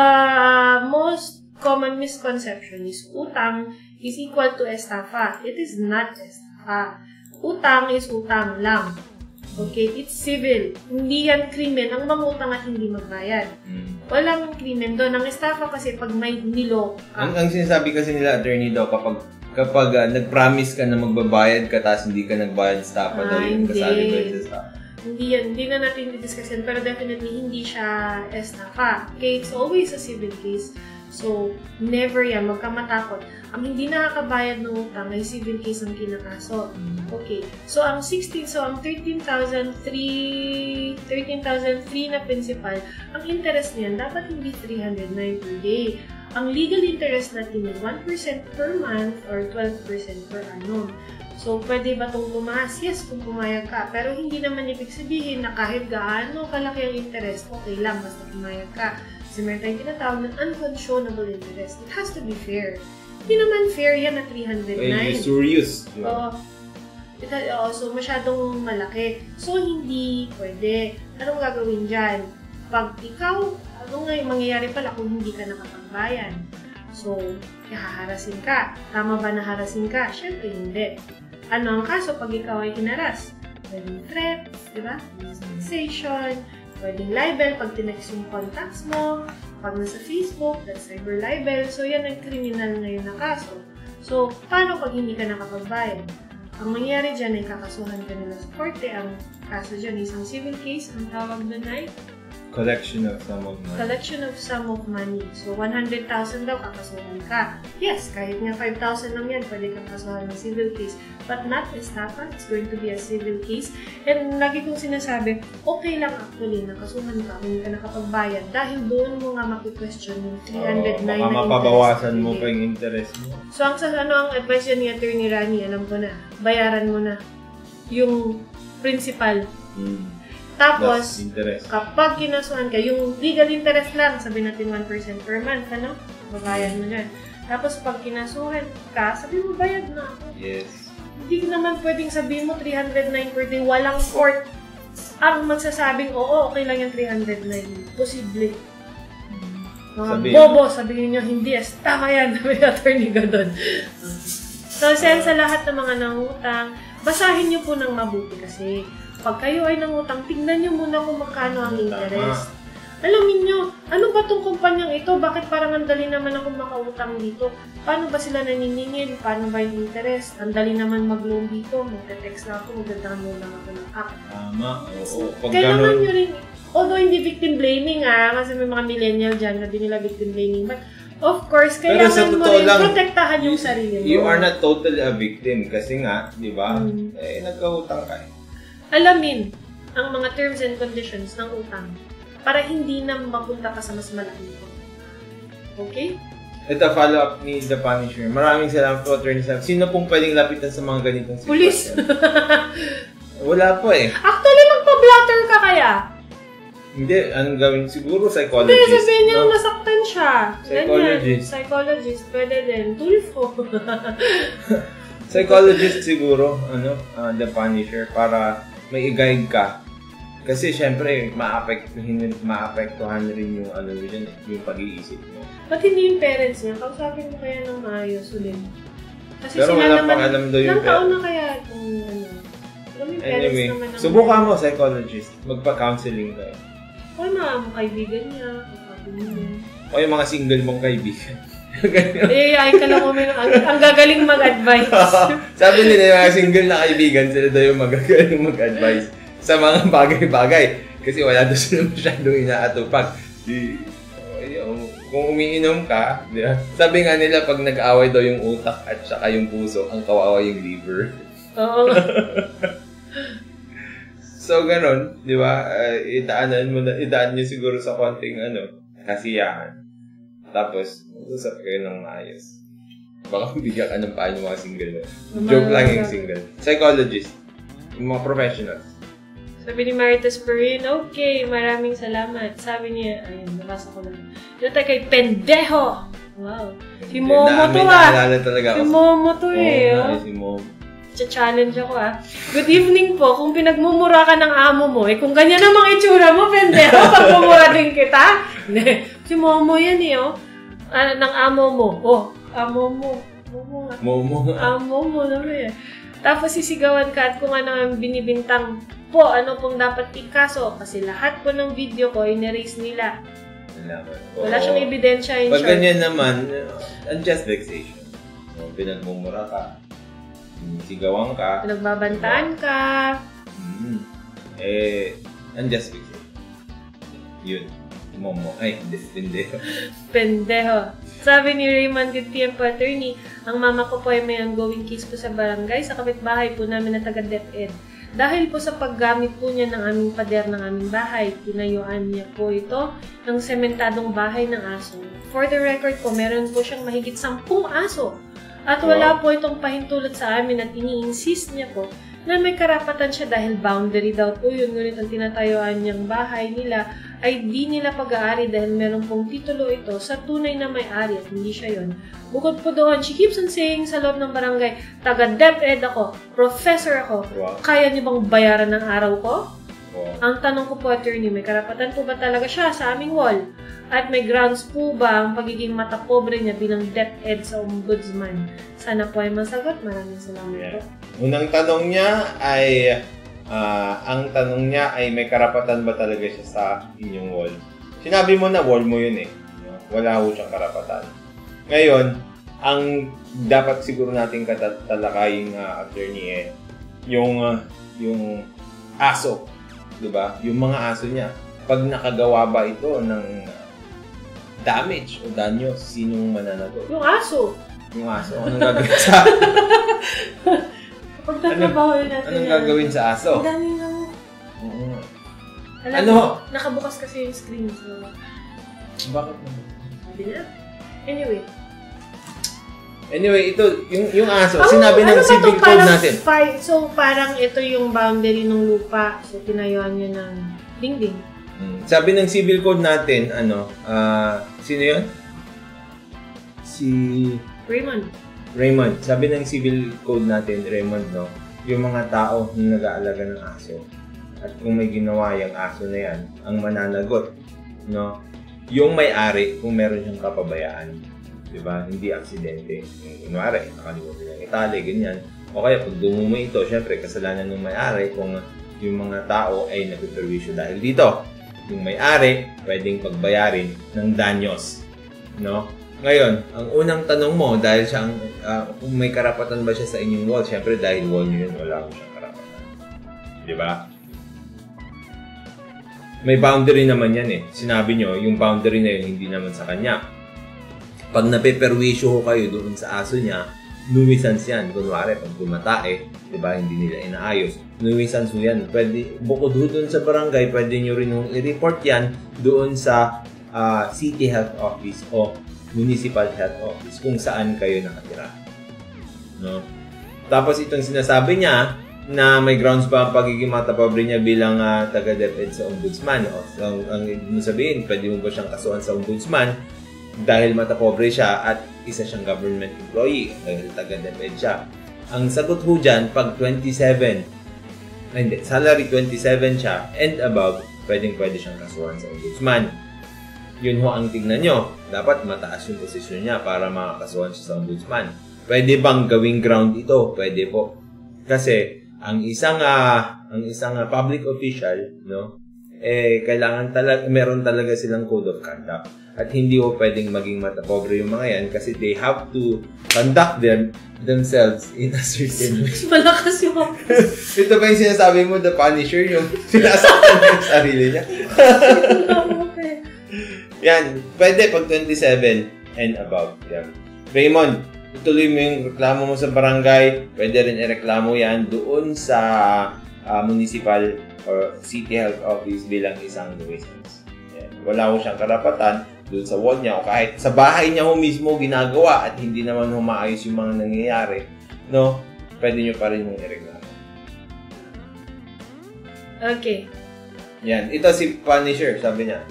most common misconception is utang is equal to estafa. It is not estafa. Utang is utang lang. Okay, it's civil. Hindi yan krimen ang mangutang at hindi magbayad. Walang krimen doon. Ang estafa kasi pag may nilok. Ang sinasabi kasi nila, attorney daw, kapag nag-promise ka na magbabayad ka tapos hindi ka nagbayad, estafa daw yun. Kasali ba yung estafa? Hindi yan. Hindi na natin i-discuss yan. Pero definitely, hindi siya estafa. Okay, it's always a civil case. So, never yan. Huwag kang matakot. Ang hindi nakakabayad ng utang ay civil case ang kinakaso. Okay. So, ang 13,003 na principal, ang interest niyan dapat hindi 309 per day. Ang legal interest natin ay 1% per month or 12% per annum. So, pwede ba itong tumaas? Yes, kung pumayag ka. Pero hindi naman ibig sabihin na kahit gaano kalaki ang interest, okay lang, basta pumayag ka. Kasi meron tayong tinatawag ng unconscionable interest. It has to be fair. Hindi naman fair yan na 309. Usurious. So, masyadong malaki. So, hindi pwede. Anong gagawin dyan? Pag ikaw, ano nga yung mangyayari pala kung hindi ka nakapagbayan? So, haharasin ka. Tama ba na harasin ka? Siyempre, hindi. Ano ang kaso pag ikaw ay hinaras? Pwedeng threats, di ba? Vexation, pwedeng libel pag tinext yung contacts mo. Pag nasa Facebook, that's cyber libel. So, yan ang criminal ngayon na kaso. So, paano pag hindi ka nakapagbayad? Ang mangyayari dyan ay kakasuhan ka nila sa korte. Ang kaso dyan isang civil case. Ang tawag doon ay collection of sum of money. Collection of sum of money. So, 100,000 daw kakasuhan ka. Yes, kahit nga 5,000 lang yan, pwede kang kasuhan ng civil case. But not estafa, it's going to be a civil case. And lagi kong sinasabi, okay lang actually na kasuhan ka kung hindi ka nakapagbayad. Dahil doon mo nga maki-question yung 309 na interest. Mapabawasan mo pa yung interest mo. So, ang advice yan ni Atty. Rani, alam ko na, bayaran mo na yung principal. Tapos, kapag kinasuhan ka, yung legal interest lang, sabihin natin 1% per month, ano? Babayad mo dyan. Tapos, pag kinasuhan ka, sabihin mo, bayad na ako. Yes. Hindi naman pwedeng sabihin mo 309 per day, walang court. Ang magsasabing, oo, okay lang yung 309. Posible. Mga bobo, sabihin nyo, hindi, tama yan, may attorney ka doon. So, sa lahat ng mga nangutang, basahin nyo po ng mabuti kasi pag kayo ay nangutang, tingnan nyo muna kung magkano ang interest. Alamin nyo, ano ba itong kumpanyang ito? Bakit parang ang dali naman ako makautang dito? Paano ba sila naniningil? Paano ba yung interest? Ang dali naman mag-loan dito. Magte-text na ako, magdadaan mo lang ako ng app. Tama, oo. Kailangan nyo rin, although hindi victim blaming kasi may mga millennial dyan na di nila victim blaming. But of course, kailangan mo rin protektahan yung sarili mo. You are not totally a victim kasi nga, di ba? Nagkautang ka. Alamin ang mga terms and conditions ng utang para hindi na mapunta ka sa mas malaking ito. Okay? Ito, follow-up ni The Punisher. Maraming salamat po, Atty. Sam. Sino pong pwedeng lapitan sa mga ganitong sitwasyon? Police! Wala po eh. Actually, magpa-blatter ka kaya? Hindi, anong gawin? Siguro psychologist. Hindi, sabihin niya nasaktan siya. Psychologist. Ganyan. Psychologist, pwede din. Tulfo. Psychologist siguro, The Punisher, para may i-guide ka. Kasi syempre, maapektuhan rin yung yung pag-iisip mo. Ba't hindi yung parents niya? Kausapin mo kaya ng maayos ulit. Kasi pero sila wala naman, pang alam daw yung ilang taon na kaya kung anyway, subukan mo, psychologist. Magpa-counseling kayo. O yung mga kaibigan niya, kausapin niya. O yung mga single mong kaibigan. Ay ka lang ang gagaling mag-advise. Sabi nila yung mga single na kaibigan, sila daw yung magagaling mag-advise sa mga bagay-bagay. Kasi wala daw sila masyadong inaatupag. Kung umiinom ka, di ba? Sabi nga nila pag nag-away daw yung utak at saka yung puso, ang kawawa yung liver. Oo. So, ganun, di ba? Idaan nyo siguro sa konting kasiyahan. Tapos, usap kayo ng maayos. Baka bigyan ka ng paano mga single. Joke lang yung single. Psychologist. Yung mga professionals. Sabi ni Marites Perin, okay, maraming salamat. Sabi niya, ayun, nabasa ko lang. Ito tayo kay Pendejo! Wow. Si Momo to talaga si Momo to Si Momo. Challenge ako Good evening po. Kung pinagmumura ka ng amo mo, kung ganyan namang itsura mo, Pendejo, pagmumura din kita. Si Momo yan ng amo mo. Amo mo. Amo mo naman Tapos sisigawan ka at kung ano ang binibintang po, ano pong dapat ikaso. Kasi lahat po ng video ko, in-erase nila. Wala siyang ebidensya in short. Pag ganyan naman, unjust vexation. Pinagmumura ka. Sigawan ka. Pinagbabantaan ka. Unjust vexation. Yun. Momo. Ay, pendejo. Pendejo. Sabi ni Raymond Gutierrez Attorney, ang mama ko po ay may ongoing case po sa barangay sa kapitbahay po namin na taga-DepEd. Dahil po sa paggamit po niya ng aming pader ng aming bahay, tinayuan niya po ito ng sementadong bahay ng aso. For the record po, meron po siyang mahigit 10 aso. At wala po itong pahintulot sa amin at ini-insist niya po na may karapatan siya dahil boundary daw po yun. Ngunit ang tinatayuan niyang bahay nila ay di nila pag-aari dahil meron pong titulo ito sa tunay na may-ari at hindi siya yun. Bukod po doon, she keeps on saying sa loob ng barangay, taga-DepEd ako, professor ako, kaya niyo bang bayaran ng araw ko? Ang tanong ko po, attorney, may karapatan po ba talaga siya sa aming wall? At may grounds po ba ang pagiging matapobre niya bilang DepEd sa ombudsman? Sana po ay masagot. Maraming salamat po. Unang tanong niya ay, may karapatan ba talaga siya sa inyong wall? Sinabi mo na wall mo yun Wala ho siyang karapatan. Ngayon, ang dapat siguro natin katalakayin attorney yung aso. Diba? Yung mga aso niya. Pag nakagawa ba ito ng damage o danyo, sinong mananagot? Yung aso. Yung aso. Anong gagawin sa Anong gagawin sa aso? Ang dami lang. Nakabukas kasi yung screen. So... Bakit naman? Sabi na. Anyway, ito, yung aso, sinabi ng civil code natin. So, parang ito yung boundary ng lupa. So, tinayuan niya ng dingding. Sabi ng civil code natin, sino yun? Si Raymond. Sabi ng civil code natin, Raymond, yung mga tao na nag-aalaga ng aso. At kung may ginawa yung aso na yan, ang mananagot, yung may-ari kung meron siyang kapabayaan. Diba? Hindi aksidente. Kunwari, nakalimutan niyang itali, ganyan. O kaya, pag dumumi ito, syempre, kasalanan ng may-ari kung yung mga tao ay nagpiperwisyo dahil dito. Yung may-ari, pwedeng pagbayarin ng danyos. Ngayon, ang unang tanong mo, dahil siyang, kung may karapatan ba siya sa inyong wall, syempre, dahil wall niyo yun, wala ko siyang karapatan. Diba? May boundary naman yan Sinabi nyo, yung boundary na yun, hindi naman sa kanya. Pag napeperwisyo ko kayo doon sa aso niya, nuisance yan. Kunwari, pag dumatae, diba, hindi nila inaayos. Nuisance mo yan. Pwede, bukod doon sa barangay, pwede nyo rin i-report yan doon sa City Health Office o Municipal Health Office kung saan kayo nakatira. Tapos itong sinasabi niya na may grounds ba ang pagiging matapobre niya bilang taga-DepEd sa ombudsman. Ang ibig mo sabihin, pwede mo ba siyang kasuhan sa ombudsman dahil matapobre siya at isa siyang government employee dahil taga-DepEd siya. Ang sagot ho dyan, pag 27 hindi, salary 27 siya and above, pwede siyang kasuhan sa ombudsman. Yun ho ang tignan nyo. Dapat mataas yung posisyon niya para makakasuhan siya sa ombudsman. Pwede bang gawing ground ito? Pwede po. Kasi ang isang public official, no, kailangan meron talaga silang code of conduct. At hindi ho pwedeng maging matapobre yung mga yan kasi they have to conduct themselves in a certain way. Malakas yung Ito ba yung sinasabi mo, the Punisher, yung sinasaktan yung sarili niya? Okay. Yan, pwede pag 27 and above. Yan. Raymond, ituloy mo yung reklamo mo sa barangay, pwede rin ireklamo yan doon sa municipal or city health office bilang isang nuisance. Yan. Wala ko siyang karapatan doon sa wall niya o kahit sa bahay niya ho mismo ginagawa at hindi naman humaayos yung mga nangyayari, no? Pwede nyo pa rin yung ireklamo. Okay. Yan. Ito si Punisher, sabi niya.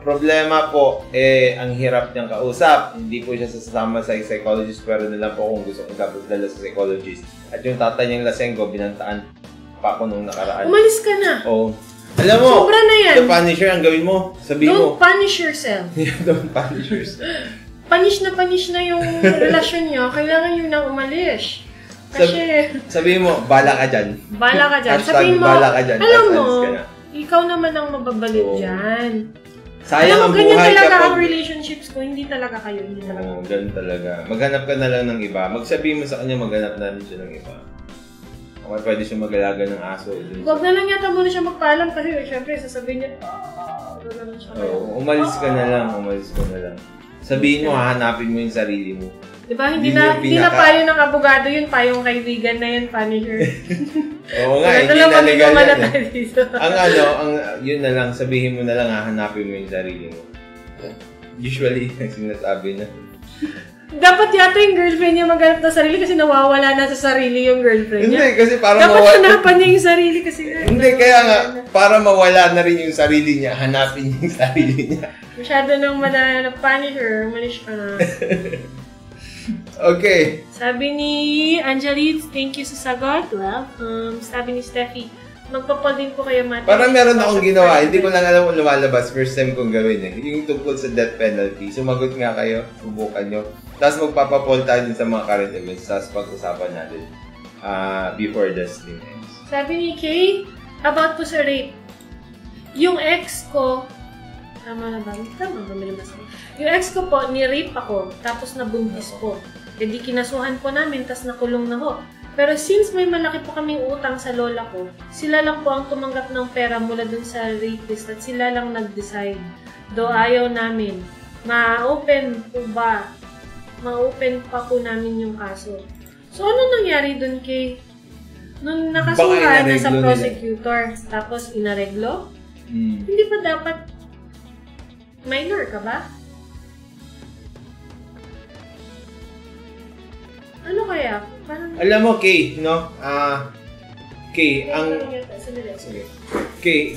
Problema po, ang hirap niyang kausap. Hindi po siya sasama sa psychologist pero nalang po kung gusto kong dapat dala sa psychologist. At yung tatay niyang lasenggo, binantaan pa ako nung nakaraan. Umalis ka na. Oo. Alam mo, sobra na yan. The Punisher, ang gawin mo, sabihin mo. Don't punish yourself. Don't punish yourself. Punish na yung relasyon niyo. Kailangan yun na umalis. Kasi, sabihin mo, bala ka dyan. Bala ka dyan. Hashtag Sabihin mo, bala ka dyan. alam mo, ikaw naman ang mababalit dyan. Sayang ang buhay ganyan talaga kapag... ang relationships ko. Hindi talaga kayo. Hindi talaga. Oo, ganun talaga. Maghanap ka na lang ng iba. Magsabihin mo sa kanya, maghanap na rin siya ng iba. Okay, pwede siya mag-alaga ng aso. Huwag na lang yata muna siya magpaalam kasi syempre sasabihin niya, gano'n siya. Oo, umalis ka na lang. Sabihin mo, hahanapin mo yung sarili mo. Diba, hindi na payo ng abogado yun, payong kaibigan na yun, Punisher. Oo nga, hindi na legal yan. Yun na lang, sabihin mo na lang, hahanapin mo yung sarili mo. Usually, sinasabi na. Dapat yata yung girlfriend niya maghanap ng sarili kasi nawawala na sa sarili yung girlfriend niya. Hindi, kasi para dapat hanapan niya yung sarili kasi... Hindi, kaya nga, para mawala na rin yung sarili niya, hanapin niya yung sarili niya. Masyado nang madala na Punisher, malis ka na. Okay. Sabi ni Angeline, thank you sa sagot. Welcome. Sabi ni Steffi, magpapal din po kayo, Mati. Parang meron akong ginawa. Hindi ko lang alam kung lumalabas. First time kong gawin eh. Yung tungkol sa death penalty. Sumagot nga kayo. Subukan nyo. Tapos magpapapol tayo din sa mga current events. Tapos pag-usapan natin before the stream ends. Sabi ni Kay, about po sa rape. Yung ex ko, tama na ba? Tama ba? Yung ex ko po, ni-rape ako. Tapos nabuntis po. E di kinasuhan po namin, tapos nakulong na ho. Pero since may malaki po kaming utang sa lola ko, sila lang po ang tumanggap ng pera mula dun sa rapist at sila lang nag-decide. Do ayaw namin. Ma-open pa po namin yung kaso. So, ano nangyari dun kay... Nung nakasuhan na sa prosecutor, tapos inareglo? Hindi pa dapat... Minor ka ba? Ano kaya? Parang... Alam mo, Kay, no? Kay,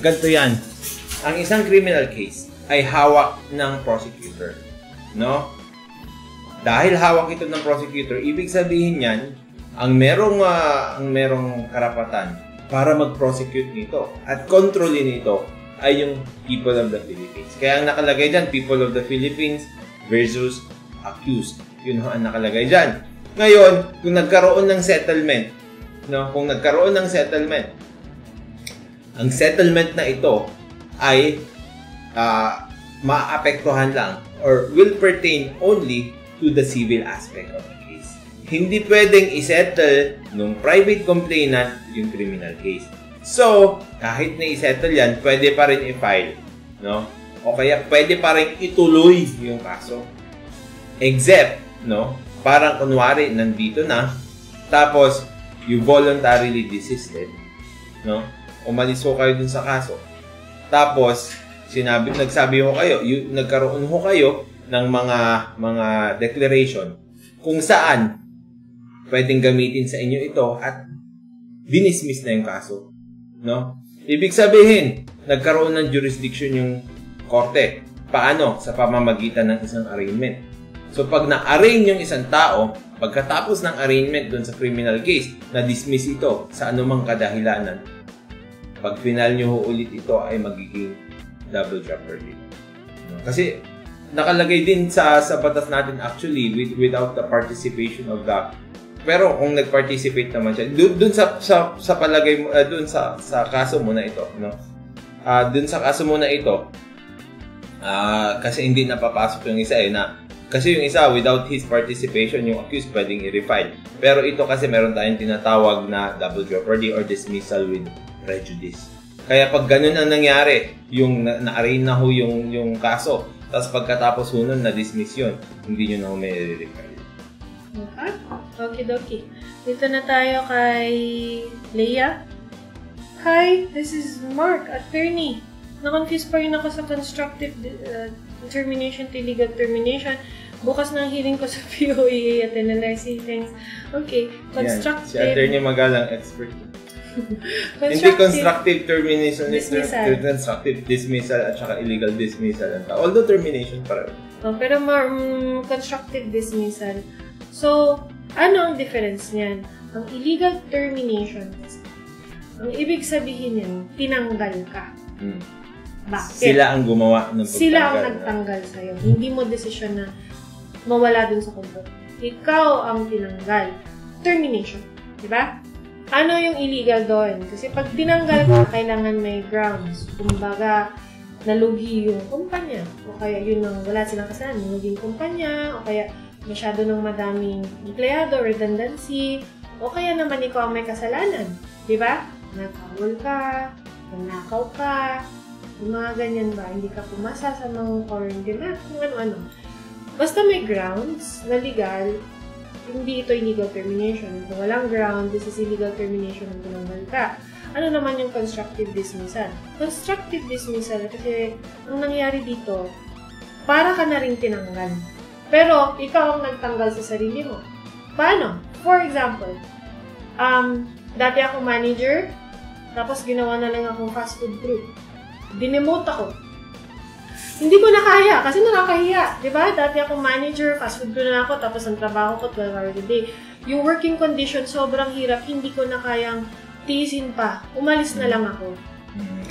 ganito yan. Ang isang criminal case ay hawak ng prosecutor. No? Dahil hawak ito ng prosecutor, ibig sabihin yan, ang merong karapatan para mag-prosecute nito at kontrolin nito ay yung people of the Philippines. Kaya ang nakalagay dyan, people of the Philippines versus accused. Yun ang nakalagay dyan. Ngayon, kung nagkaroon ng settlement, no? Ang settlement na ito ay maapektuhan lang or will pertain only to the civil aspect of the case. Hindi pwedeng isettle nung private complainant yung criminal case. So, kahit na isettle yan, pwede pa rin i-file, no? O kaya pwede pa rin ituloy yung kaso. Except, no? Parang kunwari, nandito na, tapos, you voluntarily desisted, no? Umalis ko kayo dun sa kaso. Tapos, nagsabi ko kayo, nagkaroon ko kayo ng mga declaration kung saan pwedeng gamitin sa inyo ito at dinismiss na yung kaso, no? Ibig sabihin, nagkaroon ng jurisdiction yung korte. Paano? Sa pamamagitan ng isang arraignment. So, pag na-arraign yung isang tao, pagkatapos ng arraignment dun sa criminal case, na-dismiss ito sa anumang kadahilanan, pag final nyo ulit ito ay magiging double jeopardy. Kasi, nakalagay din sa batas natin actually without the participation of the... Pero kung nag-participate naman siya, dun sa palagay mo, dun sa kaso mo na ito, no? Dun sa kaso mo na ito, kasi hindi napapasok yung isa kasi yung isa, without his participation, yung accused pwedeng i-refile. Pero ito kasi meron tayong tinatawag na double jeopardy or dismissal with prejudice. Kaya pag ganun ang nangyari, yung na-arraign na ho yung kaso, tapos pagkatapos ho nun, na-dismiss yun, hindi nyo na ho may i-refile. Okay. Okie-dokie. Dito na tayo kay Leia. Hi, this is Mark, attorney. Na-confuse pa rin ako sa constructive termination to illegal termination. Bukas ng hearing ko sa POEA at NLRC. Thanks. Okay. Constructive... Si attorney Magalong, expert. Hindi constructive termination. Dismissal. Constructive dismissal at saka illegal dismissal. Although termination pa rin. Pero constructive dismissal. So, ano ang difference niyan? Ang illegal termination, ang ibig sabihin niyan, tinanggal ka. Bakit? Sila ang gumawa ng pagtanggal. Sila ang nagtanggal sa'yo. Hindi mo desisyon na mawala dun sa kumpanya. Ikaw ang tinanggal. Termination. Diba? Ano yung illegal doon? Kasi pag tinanggal ka, kailangan may grounds. Kumbaga, nalugi yung kumpanya. O kaya yun ang wala silang kasalanan. Nalugi yung kumpanya. O kaya masyado ng madaming empleyado, redundancy. O kaya naman ikaw ang may kasalanan. Diba? Nagkawal ka. Nanakaw ka. Yung mga ganyan ba, hindi ka pumasa sa mga foreign demand, kung ano-ano. Basta may grounds na legal, hindi ito illegal termination. Kung walang ground, this is illegal termination ng tinanggal ka. Ano naman yung constructive dismissal? Constructive dismissal, kasi ang nangyari dito, para ka na rin tinanggal. Pero, ikaw ang nagtanggal sa sarili mo. Paano? For example, dati ako manager, tapos ginawa na lang akong fast food crew. Dinemote ako. Hindi ko na kaya kasi nakakahiya. Diba? Dati akong manager, fast food ko na ako, tapos ang trabaho ko 12 hours a day. Yung working condition, sobrang hirap. Hindi ko na kayang tiisin pa. Umalis na lang ako.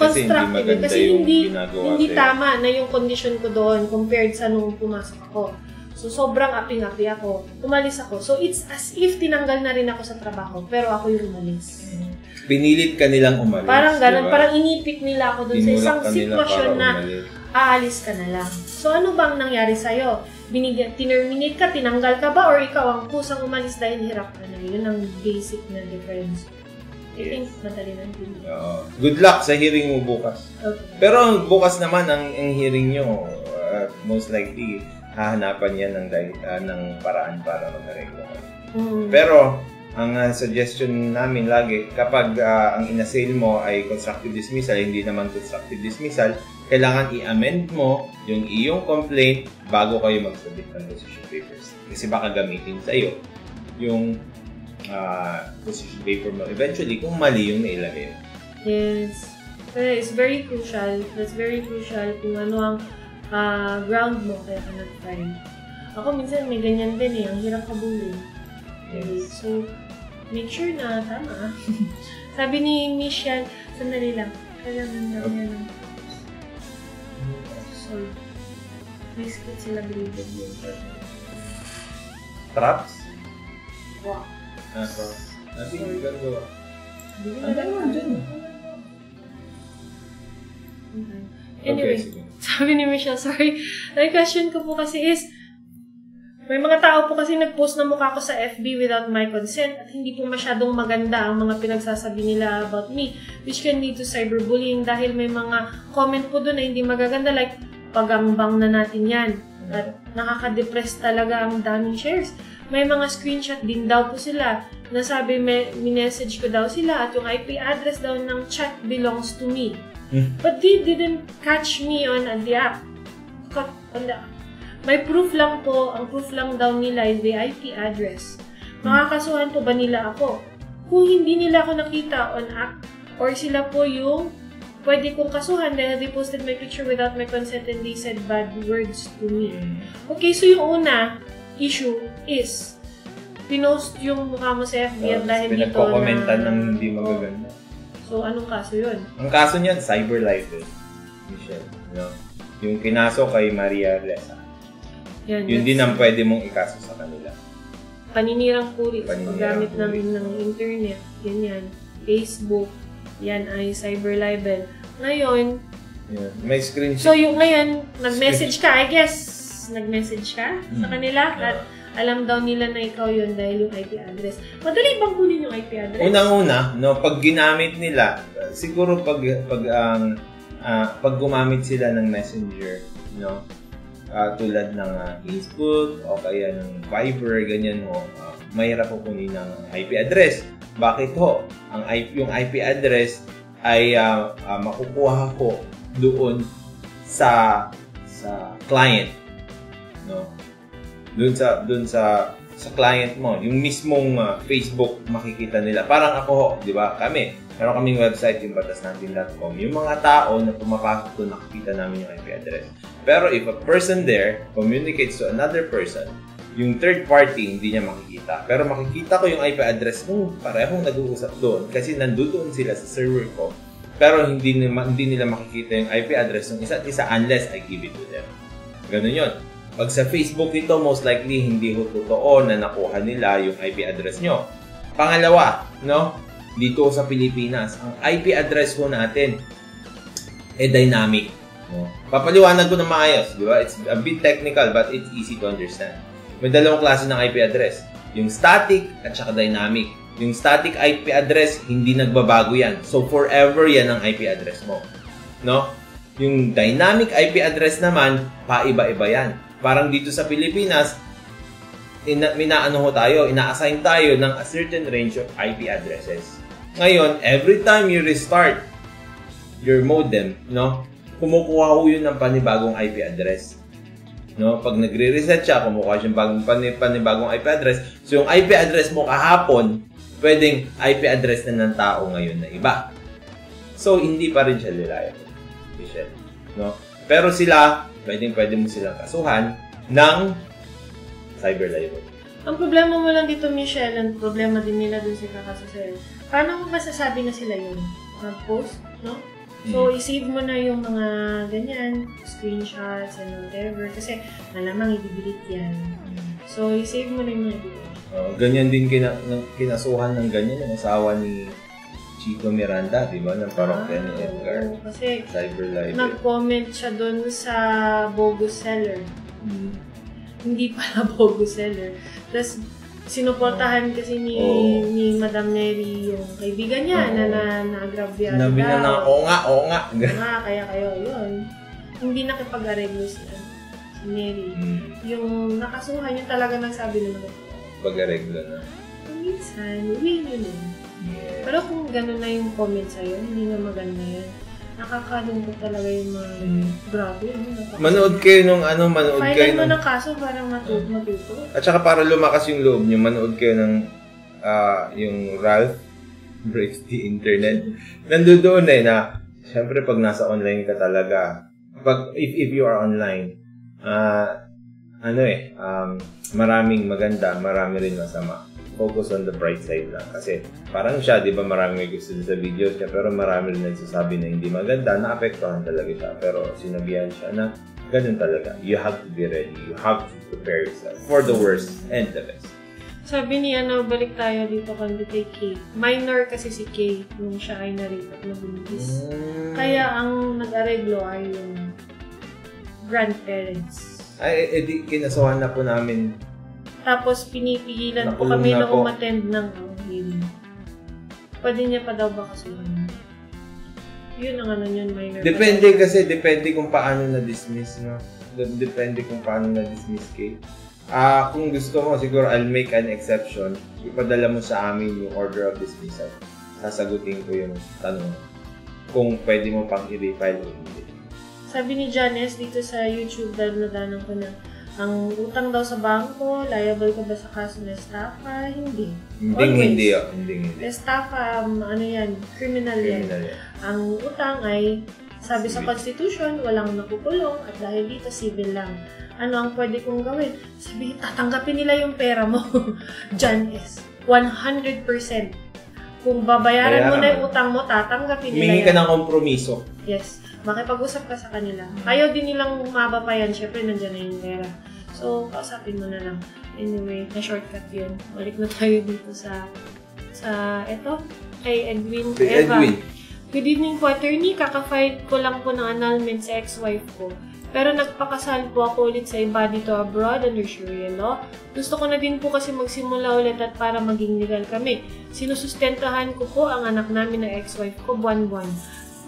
Constructive. Kasi hindi tama na yung condition ko doon compared sa nung pumasok ako. So, sobrang aping-api ako. Umalis ako. So, it's as if tinanggal na rin ako sa trabaho, pero ako yung umalis. Pinilit ka nilang umalis. Parang ganun. Diba? Parang inipit nila ako dun sa isang sitwasyon na aalis ka na lang. So, ano bang nangyari sa'yo? Tinerminate ka, tinanggal ka ba, or ikaw ang kusang umalis dahil hirap ka na? Yun ang basic na difference. I think madali lang din. Good luck sa hearing mo bukas. Okay. Pero bukas naman ang hearing nyo, most likely, hahanapan yan ng paraan para mag-areglo. Pero, ang suggestion namin lagi, kapag ang inassail mo ay constructive dismissal, hindi naman constructive dismissal, kailangan i-amend mo yung iyong complaint bago kayo mag-submit ng position papers. Kasi baka gamitin sa iyo yung position paper mo eventually kung mali yung nailagay. Yes. It's very crucial. That's very crucial kung ano ang ground mo kaya ka nag-file. Ako minsan may ganyan din ang hirap kabulin. Yes. So, make sure na tama. Sabi ni Michelle, sandali lang. Kailangan lang yan. Sorry. Please put sila graded yung Traps? Wow. Traps. Natin yung gagawa. Ang gagawa dyan. Anyway, sabi ni Michelle, sorry. Ang question ko po kasi is, may mga tao po kasi nag-post na mukha ko sa FB without my consent at hindi po masyadong maganda ang mga pinagsasabi nila about me, which can lead to cyberbullying dahil may mga comment po doon na hindi magaganda like, pagambang na natin yan. At nakaka-depress talaga ang daming shares. May mga screenshot din daw po sila na sabi minessage ko daw sila at yung IP address daw ng chat belongs to me. But they didn't catch me on the app. May proof lang po, ang proof lang daw nila is the IP address. Makakasuhan po ba nila ako? Kung hindi nila ako nakita on app, or sila po yung pwede kong kasuhan dahil they posted my picture without my consent and they said bad words to me. Okay, so yung una issue is pinost yung mukha mo sa FB at dahil dito na pinagko-commentan ng hindi magaganda. So, anong kaso yun? Ang kaso niyan, cyber libel, Michelle. No? Yung kinaso kay Maria Reza. Yun din ang pwede mong ikaso sa kanila. Paninirang pulis, paggamit ng internet, ganyan, Facebook, yan ay cyber libel. Ngayon, may screenshot. So, yung ngayon, nag-message ka, I guess, nag-message ka sa kanila at alam daw nila na ikaw yun dahil yung IP address. Madali bang kunin yung IP address? Unang-una, no, pag ginamit nila, siguro pag gumamit sila ng messenger, no, tulad ng Facebook o kaya ng Viber, ganyan ho, mahirap po kunin ng IP address. Bakit ho? Yung IP address ay makukuha ko doon sa client, no? Doon sa client mo, yung mismong Facebook makikita nila. Parang ako ho, di ba? Meron kaming website, yung BATASnatin.com. Yung mga tao na pumapasok doon, nakikita namin yung IP address. Pero if a person there communicates to another person, yung third party, hindi niya makikita. Pero makikita ko yung IP address nung parehong nag-uusap doon kasi nandoon sila sa server ko. Pero hindi nila makikita yung IP address ng isa't isa unless I give it to them. Ganun yun. Pag sa Facebook ito, most likely hindi ho totoo na nakuha nila yung IP address nyo. Pangalawa, no? Dito sa Pilipinas, ang IP address ho natin dynamic. No? Papaliwanag ko na maayos, di ba? It's a bit technical but it's easy to understand. May dalawang klase ng IP address. Yung static at saka dynamic. Yung static IP address, hindi nagbabago yan. So, forever yan ang IP address mo. No? Yung dynamic IP address naman, paiba-iba yan. Parang dito sa Pilipinas, ina-assign tayo ng a certain range of IP addresses. Ngayon, every time you restart your modem, no, kumukuha ko yun ng panibagong IP address. No? Pag nagre-reset siya, kumukuha siya ng panibagong IP address. So, yung IP address mo kahapon, pwedeng IP address na ng tao ngayon na iba. So, hindi pa rin siya reliable. No? Pero sila, pwede mo silang kasuhan ng cyber libel. Ang problema mo lang dito, Michelle, ang problema din nila dun sa kakaso sa'yo. Paano mo masasabi na sila yun? Mag-post, no? So, i-save mo na yung mga ganyan, screenshots and whatever. Kasi, malamang i-delete yan. So, i-save mo na yung mga delete. Ganyan din kinasuhan ng ganyan yung asawa ni Chico Miranda, di ba? Ng parokya ni Edgar. Kasi, cyber libel. nag-comment siya dun sa bogus seller. Hindi pala bogus seller. Tapos, sinuportahan kasi ni Madam Neri yung kaibigan niya na na-agrabyado daw. Nabi na oo nga. Kaya kayo, yun. Hindi nakipag-areglo si Neri. Yung nakasuhan, yung talaga nagsabi na pag-areglo na. Minsan, win yun eh. Yeah. Pero kung gano'n na yung comment sa'yo, hindi na maganda yan. Nakakalungkot talaga yung mga grabe. Manood kayo nung File mo ng kaso para matuto. At saka para lumakas yung loob nyo, manood kayo ng yung Ralph Breaks the Internet. Nandoon na, syempre pag nasa online ka talaga, if you are online, maraming maganda, marami rin masama. Focus on the bright side lang. Kasi parang siya, di ba, marami may gusto sa videos niya, pero marami rin nagsasabi na hindi maganda, naapektuhan talaga siya. Pero sinabihan siya na ganun talaga. You have to be ready. You have to prepare yourself for the worst and the best. Sabi ni balik tayo dito kay Kay. Minor kasi si Kay nung siya ay na-rape at nabuntis. Kaya ang nag-areglo ay yung grandparents. Ay, kinasuhan na po namin. Tapos, pinipigilan po kami na umattend ng hearing. Pwede niya pa daw ba kasuhan? Yun ang yun, minor. Depende kung paano na-dismiss, no? Depende kung paano na-dismiss kay. Kung gusto mo, siguro I'll make an exception. Ipadala mo sa amin yung order of dismissal. Sasagutin ko yung tanong kung pwede mo pang i-refile o hindi. Sabi ni Janice dito sa YouTube, dahil nadanan ko na, ang utang daw sa bangko, liable ka ba sa kaso ng estafa? Hindi. Hindi. Estafa, yan, criminal yan. Ang utang ay, sabi sa Constitution, walang nakukulong at dahil dito civil lang. Ano ang pwede kong gawin? Sabi, tatanggapin nila yung pera mo. Diyan is 100%. Kung babayaran mo na yung utang mo, tatanggapin nila humingi ka ng kompromiso. Yes. Makipag-usap ka sa kanila. Ayaw din nilang mababa yan. Siyempre, nandiyan na yung pera. So, kausapin mo na lang. Anyway, na-shortcut yun. Balik na tayo dito sa eto, kay Edwin Eva. Good evening po, attorney. Kaka-file ko lang po ng annulment sa ex-wife ko. Pero nagpakasal po ako ulit sa iba dito abroad under Sharia law. Gusto ko na din po kasi magsimula ulit at para maging legal kami. Sinusustentahan ko po ang anak namin na ex-wife ko buwan-buwan.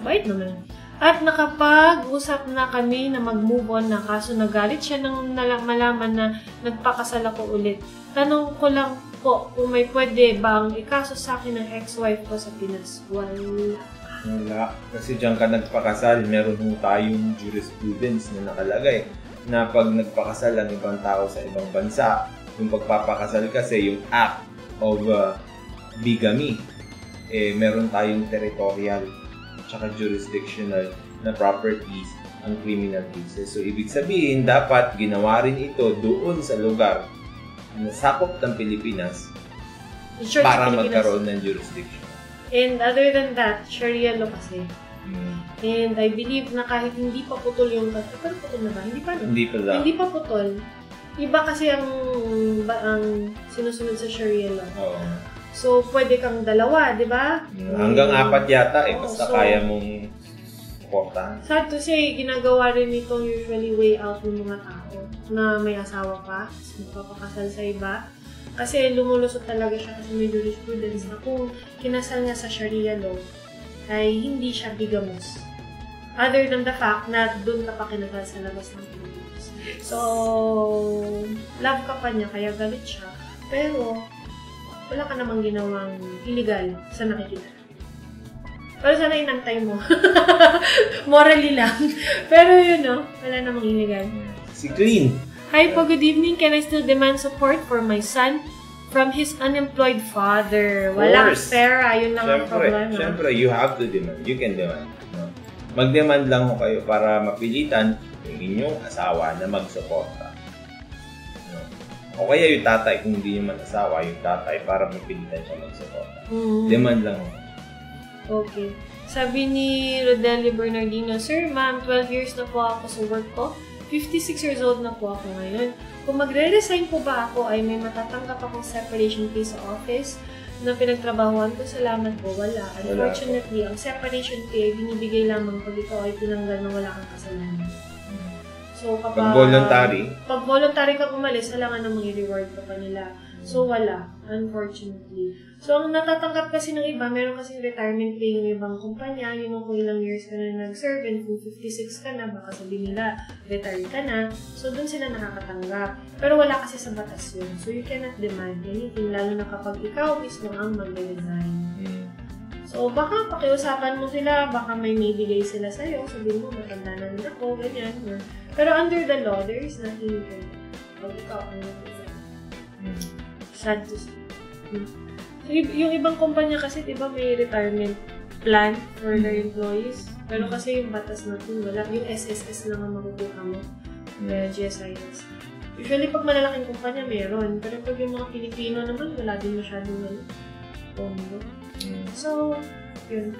Bait naman. At nakapag-usap na kami na mag-move on na kaso nagalit siya nang malaman na nagpakasal ako ulit. Tanong ko lang po kung may pwede bang ikaso sa akin ng ex-wife ko sa Pinas. Wala. Kasi dyan ka nagpakasal, meron mo tayong jurisprudence na nakalagay na pag nagpakasal ang ibang tao sa ibang bansa, yung pagpapakasal kasi yung act of bigamy, meron tayong territorial tsaka jurisdictional na properties ang criminal cases. So, ibig sabihin, dapat ginawa rin ito doon sa lugar na sakop ng Pilipinas para magkaroon ng jurisdiction. And other than that, Sharia law kasi. And I believe na kahit hindi pa putol yung... Pero putol na ba? Hindi pa, no? Hindi pa putol. Iba kasi ang sinusunod sa Sharia law. Oo. So, pwede kang dalawa, di ba? Hanggang 4 yata basta so, kaya mong suportahan. Sad to say, ginagawa rin itong usually way out ng mga tao na may asawa pa, magpapakasal sa iba. Kasi lumulusot talaga siya kasi may jurisprudence na kung kinasal niya sa Sharia law ay hindi siya bigamous. Other than the fact na doon ka pa kinasal sa labas ng Pilipinas. So, love ka pa niya kaya galit siya. Pero, wala ka namang ginawang illegal sa nakikita. Pero sana inantay mo. Morally lang. Pero yun, no? Wala namang illegal. Si Clean. Hi po, good evening. Can I still demand support for my son from his unemployed father? Walang pera. Yun lang ang problema. Siyempre, you have to demand. You can demand. No? Mag-demand lang ho kayo para mapilitan yung inyong asawa na mag-suporta. No? O kaya yung tatay, kung hindi nyo man asawa, yung tatay para mapilitan siya mag-suporta. Demand lang ho. Okay. Sabi ni Rodelio Bernardino, Sir, ma'am, 12 years na po ako sa work ko. 56 years old na po ako ngayon. Kung magre-resign po ba ako ay may matatanggap akong separation pay sa office na pinagtrabahuan ko. Salamat po, wala. Unfortunately, ang separation pay ay binibigay lamang pag ikaw ay tinanggal na wala kang kasalanan. So, kapag voluntary ka umalis, alangan namang i-reward ka pa nila. So, wala. Unfortunately. So, ang natatanggap kasi ng iba, meron kasing retirement pay yung ibang kumpanya, yun kung ilang years ka na nag-serve, and kung 56 ka na, baka sabihin nila, retire ka na. So, dun sila nakakatanggap. Pero wala kasi sa batas yun. So, you cannot demand anything, lalo na kapag ikaw mismo ang mag-resign. So, baka pakiusapan mo sila, baka may bigay sila sa'yo, sabihin mo, matanda na rin ako, ganyan. Pero under the law, there is nothing you can do. Pag ikaw ang mag-resign. Sad to see. So, yung ibang kumpanya kasi, di ba, may retirement plan for their employees. Pero kasi yung batas natin, wala. Yung SSS lang ang makukuha mo. Kaya GSIS. Usually, pag malalaking kumpanya, meron. Pero pag yung mga Pilipino naman, wala din masyadong pondo. So, yun.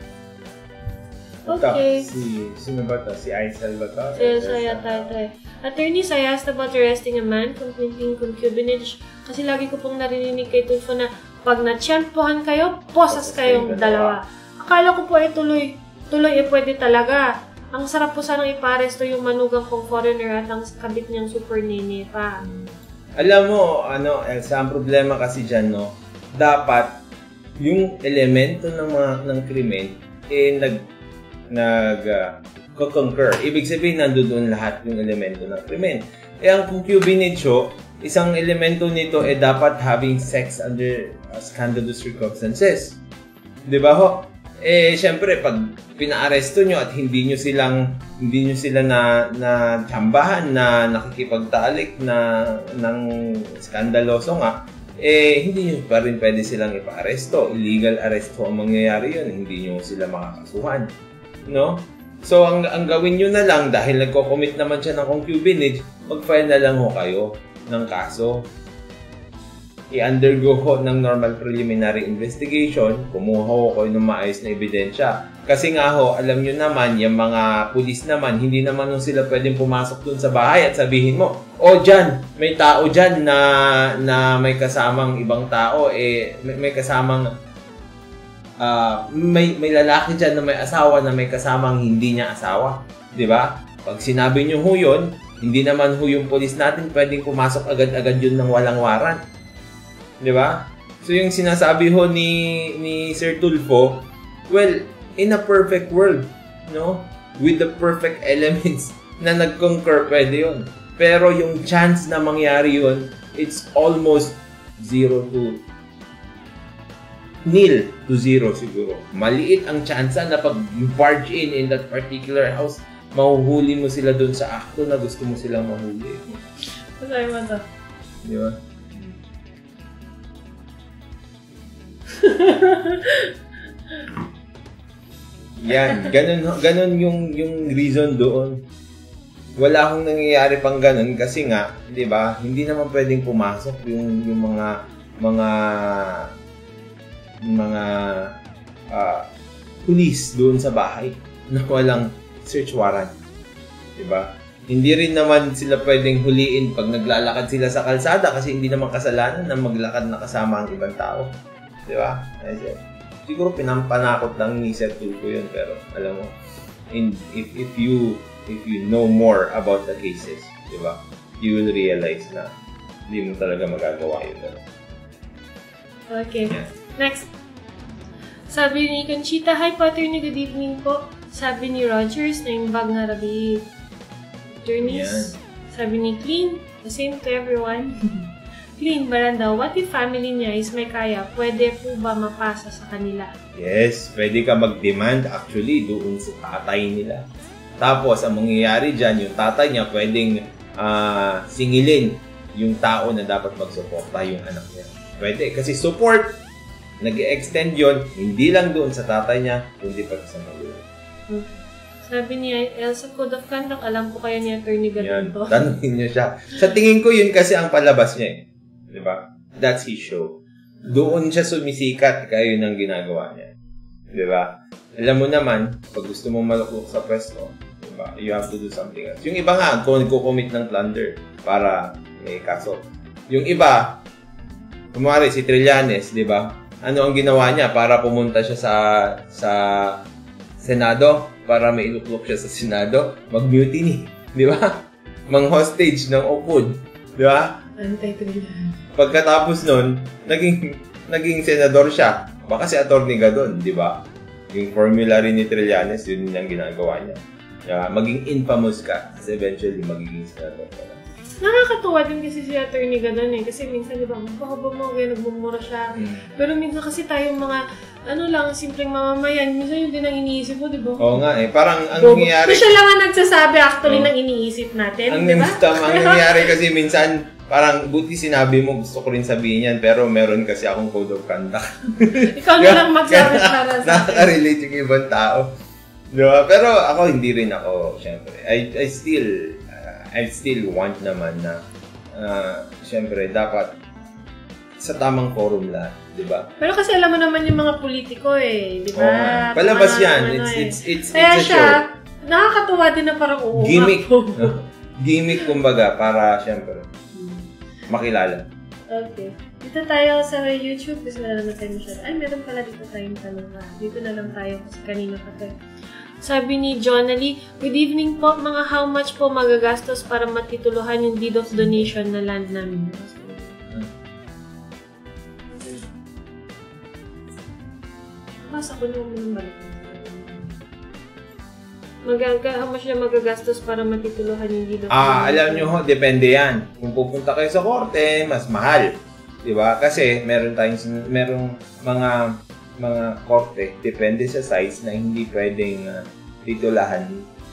Okay. Sino ba ito? Si Aisel ba ito? Si Aisel yata ito eh. Attorney, I asked about arresting a man completing concubinage kasi lagi ko pong narinig kay Tulfo na pag natsyempohan kayo, posas kayong dalawa. Akala ko po ay tuloy pwede talaga. Ang sarap po sanang iparesto yung manugang kong foreigner at ang kabit niyang super nene pa. Alam mo, Elsa, ang problema kasi dyan, no, dapat yung elemento ng krimen concur. Ibig sabihin, nandoon lahat yung elemento ng krimen. Ang concubinage, isang elemento nito dapat having sex under scandalous circumstances. Di ba ho? Syempre, pag pinaaresto nyo at hindi nyo sila na tsambahan na nakikipagtalik ng skandaloso nga, hindi nyo pa rin pwede silang ipa-aresto. Illegal arrest ho ang mangyayari yun. Hindi nyo sila makakasuhan. No? So, ang gawin nyo na lang, dahil nagko-commit naman siya ng concubinage, mag-file na lang ho kayo ng kaso. I-undergo ho ng normal preliminary investigation, kumuha ho kayo ng maayos na ebidensya. Kasi nga ho, alam nyo naman, yung mga pulis naman, hindi naman sila pwedeng pumasok dun sa bahay at sabihin mo, dyan, may tao dyan na may kasamang ibang tao, may kasamang, may lalaki dyan na may asawa na may kasamang hindi niya asawa. Diba? Pag sinabi nyo ho yun, hindi naman ho yung pulis natin pwedeng pumasok agad-agad yun ng walang warrant. Diba? So, yung sinasabi ho ni Sir Tulfo, well, in a perfect world, no? With the perfect elements na nag-concur, pwede yun. Pero yung chance na mangyari yun, it's almost 0 to 0 siguro. Maliit ang chance na pag you barge in that particular house, mahuhuli mo sila dun sa akto na gusto mo silang mahuli. Masaya mo ito. Di ba? Yan, ganun yung reason doon. Wala akong nangyayari pang ganun kasi nga, 'di ba? Hindi naman pwedeng pumasok yung mga police doon sa bahay na walang search warrant. 'Di ba? Hindi rin naman sila pwedeng huliin pag naglalakad sila sa kalsada kasi hindi naman kasalanan na maglakad na kasama ang ibang tao. Di ba? Siguro pinampanakot lang ni Sir Tulfo yun, pero alam mo, if you know more about the cases, di ba? You will realize na hindi mo talaga magagawa yun. Okay. Yeah. Next. Sabi ni Conchita, hi Paternity, good evening po. Sabi ni Rogers, na yung bag nga rabi attorneys. Yeah. Sabi ni Clean, the same to everyone. Clean, Barangay, what if family niya is may kaya? Pwede po ba mapasa sa kanila? Yes, pwede ka mag-demand actually doon sa tatay nila. Tapos, ang mangyayari dyan, yung tatay niya pwedeng singilin yung tao na dapat magsuporta yung anak niya. Pwede, kasi support, nag-extend yon hindi lang doon sa tatay niya, kundi pati sa magulang. Sabi niya, Elsa Code of Conduct, alam ko kaya ni Atty. Ganito. Tanungin niyo siya. Sa tingin ko, yun kasi ang palabas niya Diba? That's his show. Doon siya sumisikat, kaya yun ang ginagawa niya. Diba? Alam mo naman, pag gusto mong maluklok sa pwesto, diba? You have to do something else. Yung iba nga, nagko-commit ng plunder para may kaso. Yung iba, kumari si Trillanes, diba? Ano ang ginawa niya para pumunta siya sa Senado? Para may iluklok siya sa Senado? Mag-mutiny. Diba? Mang-hostage ng OPUD. Diba? Anti-Trillanes. Pagkatapos nun, naging senador siya. Baka si attorney ka doon, di ba? Yung formulary ni Trillanes, yun yung ginagawa niya. Diba? Maging infamous ka, kasi eventually magiging senador ka na. Nakakatuwa din kasi si Atty. Gadon kasi minsan di ba, magpahaba mo, kaya nagmumura siya. Pero minsan kasi tayong mga, simpleng mamamayan, minsan yun din ang iniisip mo, di ba? Oo nga parang ang nangyayari... Siya lang ang nagsasabi actually ng iniisip natin, di ba? Ang nangyayari kasi minsan, parang buti sinabi mo, gusto ko rin sabihin yan, pero meron kasi akong code of conduct. Ikaw na lang magsabi para sa akin. Nakaka-relate yung ibang tao. Diba? Pero ako, hindi rin ako, syempre. I still want naman na, syempre, dapat sa tamang forum lang, di ba? Pero kasi alam mo naman yung mga politiko di ba? Palabas yan. It's a show. Nakakatuwa din na parang gimmick. Gimmick, kumbaga, para, syempre, makilala. Okay. Dito tayo sa YouTube. Kasi wala naman tayo masyado. Ay, meron pala dito tayong tanong. Dito na lang tayo kasi kanina pa tayo. Sabi ni Jonalie, good evening po. Mga how much po magagastos para matituluhan yung deed of donation na land namin? Basa ko naman balik. How much na magagastos para matituluhan yung deed of donation? Alam nyo ho, depende yan. Kung pupunta kayo sa korte, mas mahal. Diba? Kasi merong mga korte, depende sa size na hindi pwedeng titulahan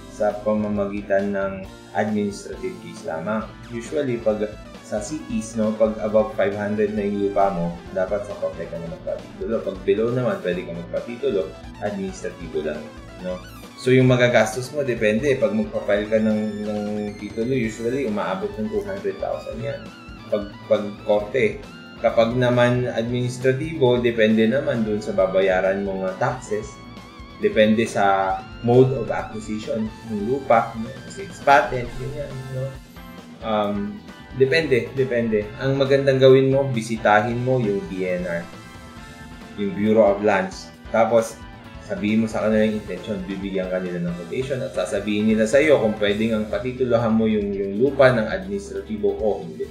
sa pamamagitan ng administrative case lamang. Usually, pag sa cities, no, pag above 500 na yung lupa mo, dapat sa kote ka na magpatitulo. Pag below naman, pwede ka magpatitulo, administratibo lang, no. So, yung magagastos mo, depende. Pag magpapile ka ng titulo, usually, umaabot ng 200,000 yan. Pag korte. Kapag naman administratibo, depende naman dun sa babayaran mong taxes. Depende sa mode of acquisition ng lupa, no? Kasi it's patent, ganyan, no? Depende. Ang magandang gawin mo, bisitahin mo yung BNR, yung Bureau of Lands. Tapos, sabihin mo sa kanila yung intention, bibigyan ka nila ng quotation at sasabihin nila sa iyo kung pwedeng ang patituluhan mo yung lupa ng administratibo o hindi.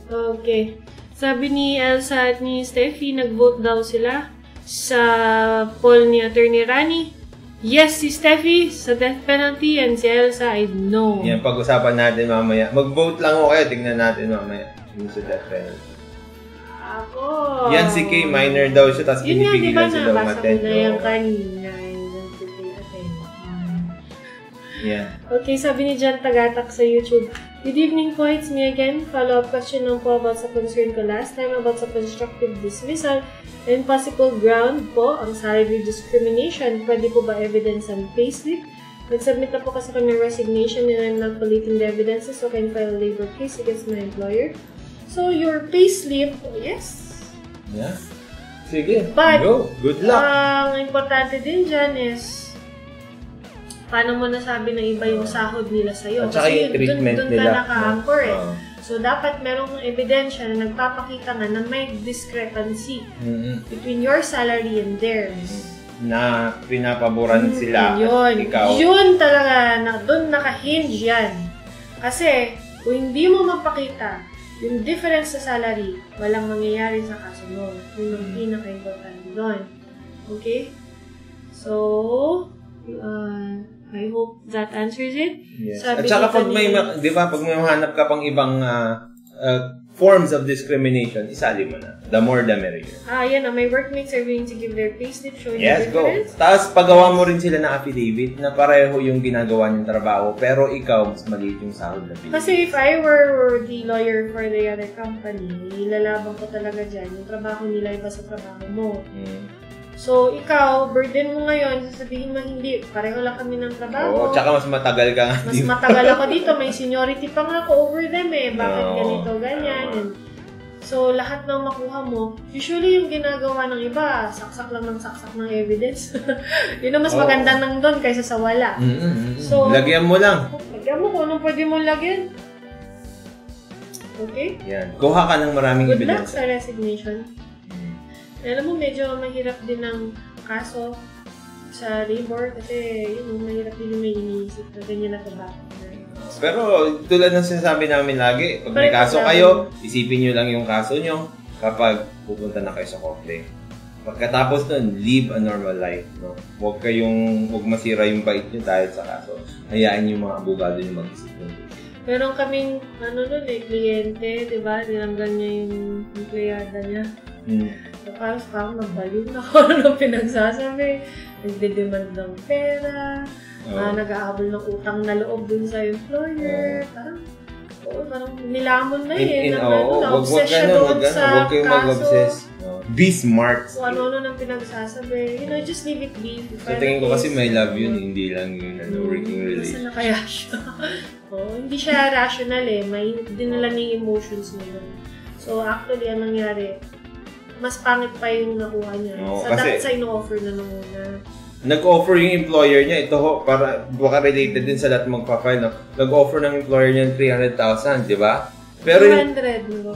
Okay. Sabi ni Elsa at ni Steffi, nag-vote daw sila sa poll ni Attorney Rani. Yes, si Steffi sa death penalty and si Elsa ay no. Yan, pag-usapan natin mamaya. Mag-vote lang ako kayo, tingnan natin mamaya yung sa death penalty. Ako. Yan si Kay, minor daw siya, tapos pinipigilan siya daw Yun nga, mag-attend. diba nabasa ko na yung kanina. Yeah. Okay, sabi ni Jan Tagatak sa YouTube. Good evening po, it's me again. Follow-up question lang po about sa concern ko last time about sa constructive dismissal and possible ground po ang salary discrimination. Pwede po ba evidence ang payslip? Nag-submit na po kasi kami resignation and I'm not collating the evidences so can file a labor case against my employer. So, your payslip, yes. Yeah. Sige, but, go. Good luck. Ang importante din dyan is paano mo nasabi ng iba yung sahod nila sa'yo? At saka yung treatment dun nila. Doon ka naka-anchor eh. So, dapat merong ebidensya na nagpapakita nga na may discrepancy between your salary and theirs. Na pinapaboran sila yun. at ikaw. Yun talaga, doon naka-hinge yan. Kasi, kung hindi mo mapakita yung difference sa salary, walang mangyayari sa kaso mo. Yun ang pinaka-importante doon. Okay? So, I hope that answers it. Yes. At saka pag may, di ba, pag may mahanap ka pang ibang forms of discrimination, isali mo na. The more, the merrier. Yan my workmates are willing to give their payslip showing yes, the difference. Go. Tapos, pagawa mo rin sila ng affidavit na pareho yung ginagawa niyong trabaho, pero ikaw, mas maliit yung sahod na pinili. Kasi if I were the lawyer for the other company, ilalabang ko talaga dyan. Yung trabaho nila iba sa trabaho mo. So, ikaw, burden mo ngayon, sasabihin mo hindi, pareho lang kami ng trabaho. Oo, tsaka mas matagal ka nga. Mas matagal ako dito, may seniority pa nga ako over them eh. Bakit ganito, ganyan. So, lahat ng makuha mo, usually yung ginagawa ng iba, saksak lang ng saksak ng evidence. Yun ang mas maganda nang doon kaysa sa wala. So, lagyan mo lang. Lagyan mo kung anong pwede mo lagyan. Okay? Yan. Kuha ka ng maraming good evidence. Good luck sa resignation. Alam mo, medyo mahirap din ang kaso sa labor kasi yun, mahirap din yung may iniisip na ganyan na trabaho. Pero tulad ng sinasabi namin lagi, pag may kaso kayo, isipin nyo lang yung kaso nyo kapag pupunta na kayo sa korte. Pagkatapos nun, live a normal life. No? Huwag masira yung bait nyo dahil sa kaso. Hayaan yung mga abogado nyo mag-isip nun. Meron kaming, kliyente, diba? Tinanggal niya yung empleyada niya. Parang nagbaliw na ako ng pinagsasabi. Nagde-demand ng pera. Nag-aabol ng utang na loob dun sa employer. Parang nilamon na eh. Huwag kayong mag-obsess. Be smart. Kung ano ng pinagsasabi. Just leave it be. So, tingin ko kasi may love yun, hindi lang yun working relation. Basta na kaya siya. Hindi siya rational eh. May dinala niya yung emotions niya. So, actually, ang nangyari, mas pangit pa yung nakuha niya. Dapat sa ino-offer na nung una. Nag-offer yung employer niya, ito ho, para baka related din sa lahat magpa-file, no? Nag-offer ng employer niya 300,000, di ba? Pero 200,000.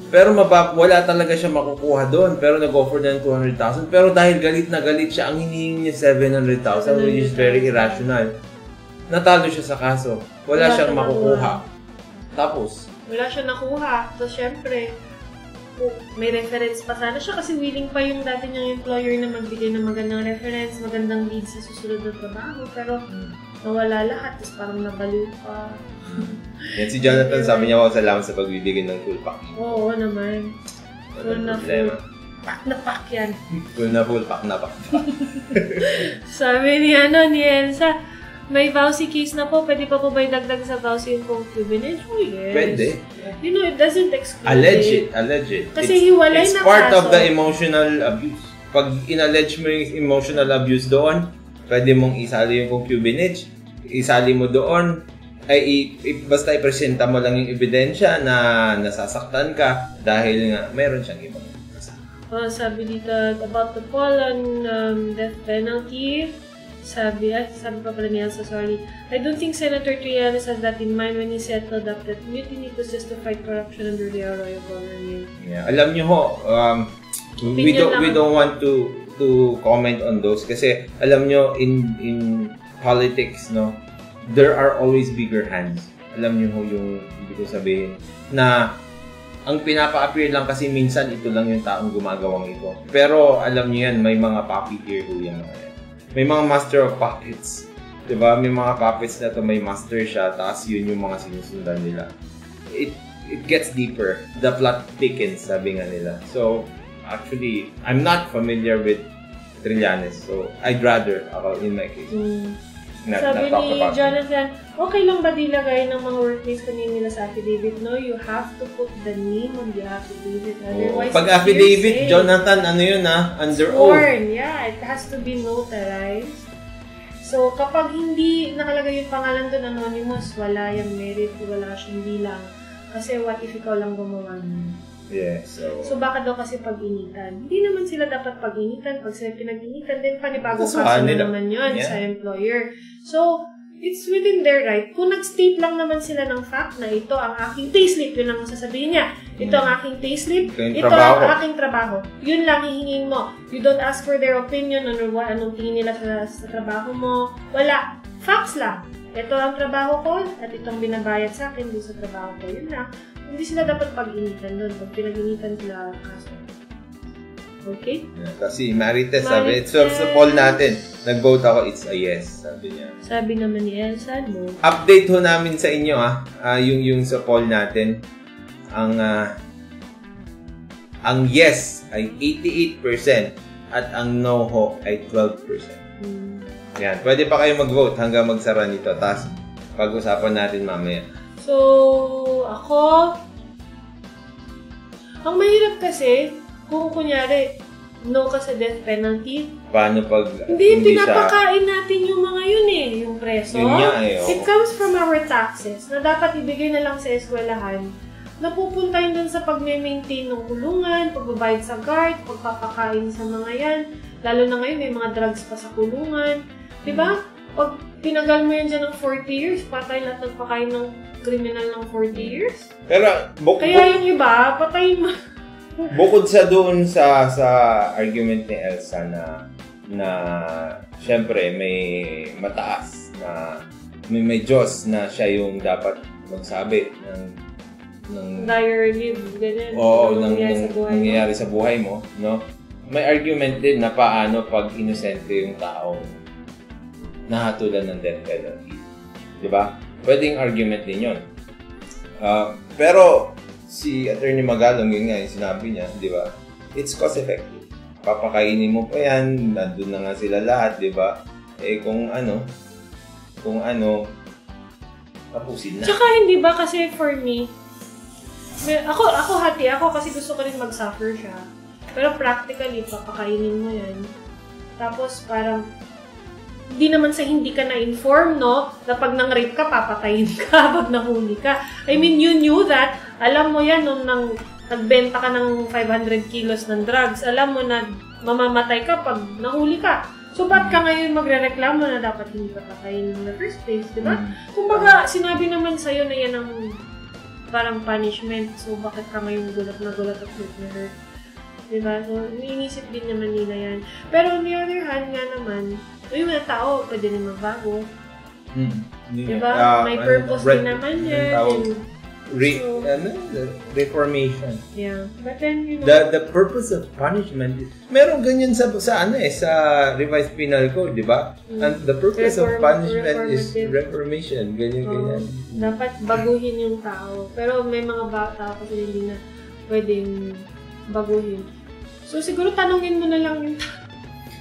Pero wala talaga siya makukuha doon. Pero nag-offer na ng 200,000. Pero dahil galit na galit siya, ang hinihingi niya 700,000, which is very irrational. Natalo siya sa kaso. Wala siyang makukuha. Tapos? Wala siya nakuha. So, syempre, may reference pa sana siya kasi willing pa yung dati niyang employer na magbigay ng magandang reference, magandang lead sa susunod na trabaho. Pero nawala lahat. Tapos parang nabaliw pa. Yan si Jonathan, sabi niya, salamat sa pagbibigay ng full pack. Oo naman. Full na full. Pack na pack yan. Full na full, pack na pack. Sabi ni Elsa, may vowsy case na po, pwede pa po ba idagdag sa vowsy yung concubinage? Oh, yes. Pwede. You know, it doesn't exclude Allege it. Kasi hiwalay na kaso. It's part of the emotional abuse. Pag in-allege mo yung emotional abuse doon, pwede mong isali yung concubinage. Isali mo doon, ay basta ipresenta mo lang yung ebidensya na nasasaktan ka dahil nga mayroon siyang ibang kasama. Sabi dito about the Poland death penalty. Sabi pa pala ni Elsa, sorry. I don't think Senator Trillanes had that in mind when he settled up that mutiny was just to fight corruption under the Arroyo government. Yeah. Alam niyo ho, we don't want to comment on those kasi alam niyo in politics, no, there are always bigger hands. Alam niyo ho yung ibig ko sabihin na ang pinapa-appear lang kasi minsan ito lang yung taong gumagawang ito. Pero alam niyo yan, may mga puppeteer ho yan. May mga master of puppets. Diba? May mga puppets na to, may master siya, tapos yun yung mga sinusundan nila. It gets deeper. The plot thickens, sabi nga nila. So, actually, I'm not familiar with Trillanes. So, I'd rather, in my case, sabi ni Jonathan, okay lang ba dilagay ng mga workmates kanina nila sa affidavit? No, you have to put the name on the affidavit. Otherwise, pag affidavit, Jonathan, ano yun under oath? Sworn, yeah. It has to be notarized. So, kapag hindi nakalagay yung pangalan doon, anonymous, wala yung merit, wala siyang bilang. Kasi what if ikaw lang gumawa niya? Yeah, so baka daw kasi pag-initan. Hindi naman sila dapat pag-initan. Pag sila pinag-initan, then panibagong kaso na naman yun sa employer. So, it's within their right. Kung nag-state lang naman sila ng fact na ito ang aking payslip, yun lang ang sasabihin niya. Ito ang aking payslip, ito ang aking trabaho. Yun lang hihingin mo. You don't ask for their opinion on anong tingin nila sa trabaho mo. Wala. Facts lang. Ito ang trabaho ko at itong binabayad sa akin doon sa trabaho ko. Yun lang. Hindi sila dapat pag-initan doon. Pag pinag-initan sila kaso. Okay? Yeah, kasi Marites, sabi. So, sa poll natin, nag-vote ako, it's a yes. Sabi niya. Sabi naman ni Elsa, no. Update ho namin sa inyo, yung sa poll natin. Ang yes ay 88% at ang no ho ay 12%. Yan. Pwede pa kayo mag-vote hanggang magsara nito. Tapos, pag-usapan natin mamaya. So, ako, ang mahirap kasi, kung kunyari, no ka sa death penalty, paano pag hindi pinapakain natin yung mga yun yung preso. Yun nga It comes from our taxes, na dapat ibigay na lang sa eskwelahan, napupunta yun dun sa pag-maintain ng kulungan, pagbabayad sa guard, pagpapakain sa mga yan, lalo na ngayon may mga drugs pa sa kulungan. Diba? Pag tinagal mo yan dyan ng 40 years, patay lahat nagpakain ng criminal ng 40 years. Pero, kaya yung iba, patayin mo. Bukod sa doon sa argument ni Elsa na syempre may mataas na may Diyos na siya yung dapat magsabi ng dire live, ganyan. Oo, nangyayari sa buhay mo, no? May argument din na paano pag inosente yung taong nahatulan ng death penalty. Diba? Pwedeng argument din yun. Pero, si Atty. Magalong, yun nga yung sinabi niya, diba? It's cost-effective. Papakainin mo pa yan, nandun na nga sila lahat, diba? Kung ano, tapusin na. Tsaka hindi ba kasi for me, ako hati ako kasi gusto ko rin mag-suffer siya. Pero practically, papakainin mo yan. Tapos parang, hindi naman sa hindi ka na-inform, no? Na pag nang-rape ka, papatayin ka pag nahuli ka. I mean, you knew that. Alam mo yan, nung nagbenta ka ng 500 kilos ng drugs, alam mo na mamamatay ka pag nahuli ka. So, ba't ka ngayon magre-reklamo na dapat hindi ka patayin in the first place, di ba? Kumbaga, sinabi naman sa'yo na yan ang parang punishment. So, bakit ka ngayon gulat na gulat at hurt na hurt? Diba? So, iniisip din naman nila yan. Pero on the other hand nga naman, yung mga tao, pwede rin magbago. Diba? May purpose din naman yan. Reformation. Yeah. But then, you know, the purpose of punishment, meron ganyan sa revised penal code, di ba? And the purpose of punishment is reformation. Ganyan. Dapat baguhin yung tao. Pero may mga tao kasi hindi na pwedeng baguhin. So, siguro tanungin mo na lang yung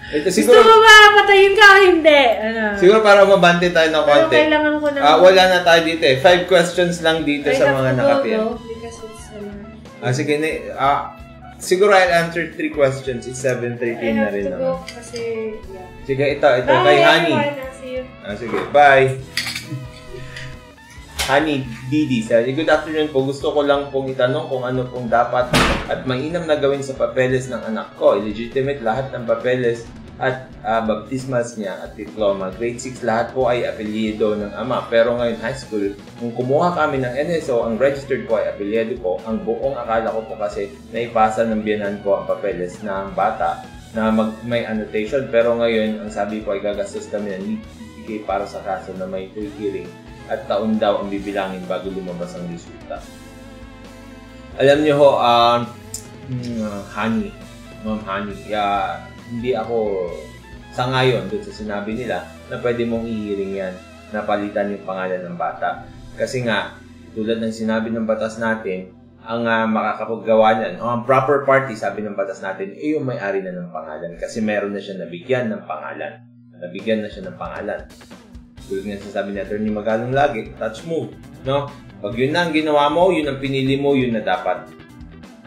Ito siguro, gusto mo ba patayin ka o hindi? Ano? Siguro para mabante tayo ng konti. Pero kailangan ko na... wala na tayo dito eh. 5 questions lang dito sa mga nakapin. Because it's... Sige, siguro I'll answer 3 questions. It's 7:13 na rin. I have to go kasi... Yeah. Sige, ito kay Honey. Sige, bye. Honey, Didi, good afternoon po. Gusto ko lang pong itanong kung ano pong dapat at mainam na gawin sa papeles ng anak ko. Illegitimate lahat ng papeles at baptismas niya at diploma. Grade 6 lahat po ay apelyido ng ama. Pero ngayon high school, kung kumuha kami ng NSO, ang registered ko ay apelyido po. Ang buong akala ko po kasi naipasa ng biyanan ko ang papeles ng bata na may annotation. Pero ngayon, ang sabi ko ay gagastos kami ng litigate para sa kaso na may hearing. At taon daw ang bibilangin bago lumabas ang resulta. Alam niyo ho, Honey, Ma'am Honey, hindi ako sangayon doon sa sinabi nila na pwede mong i-hearing yan na palitan yung pangalan ng bata. Kasi nga, tulad ng sinabi ng batas natin, ang makakapaggawa niyan, ang proper party, sabi ng batas natin, yung may-ari na ng pangalan. Kasi meron na siya nabigyan ng pangalan. Nabigyan na siya ng pangalan. Tulad nga sasabi ni Atty. Magalong lagi, touch move, no? Pag yun na ang ginawa mo, yun ang pinili mo, yun na dapat.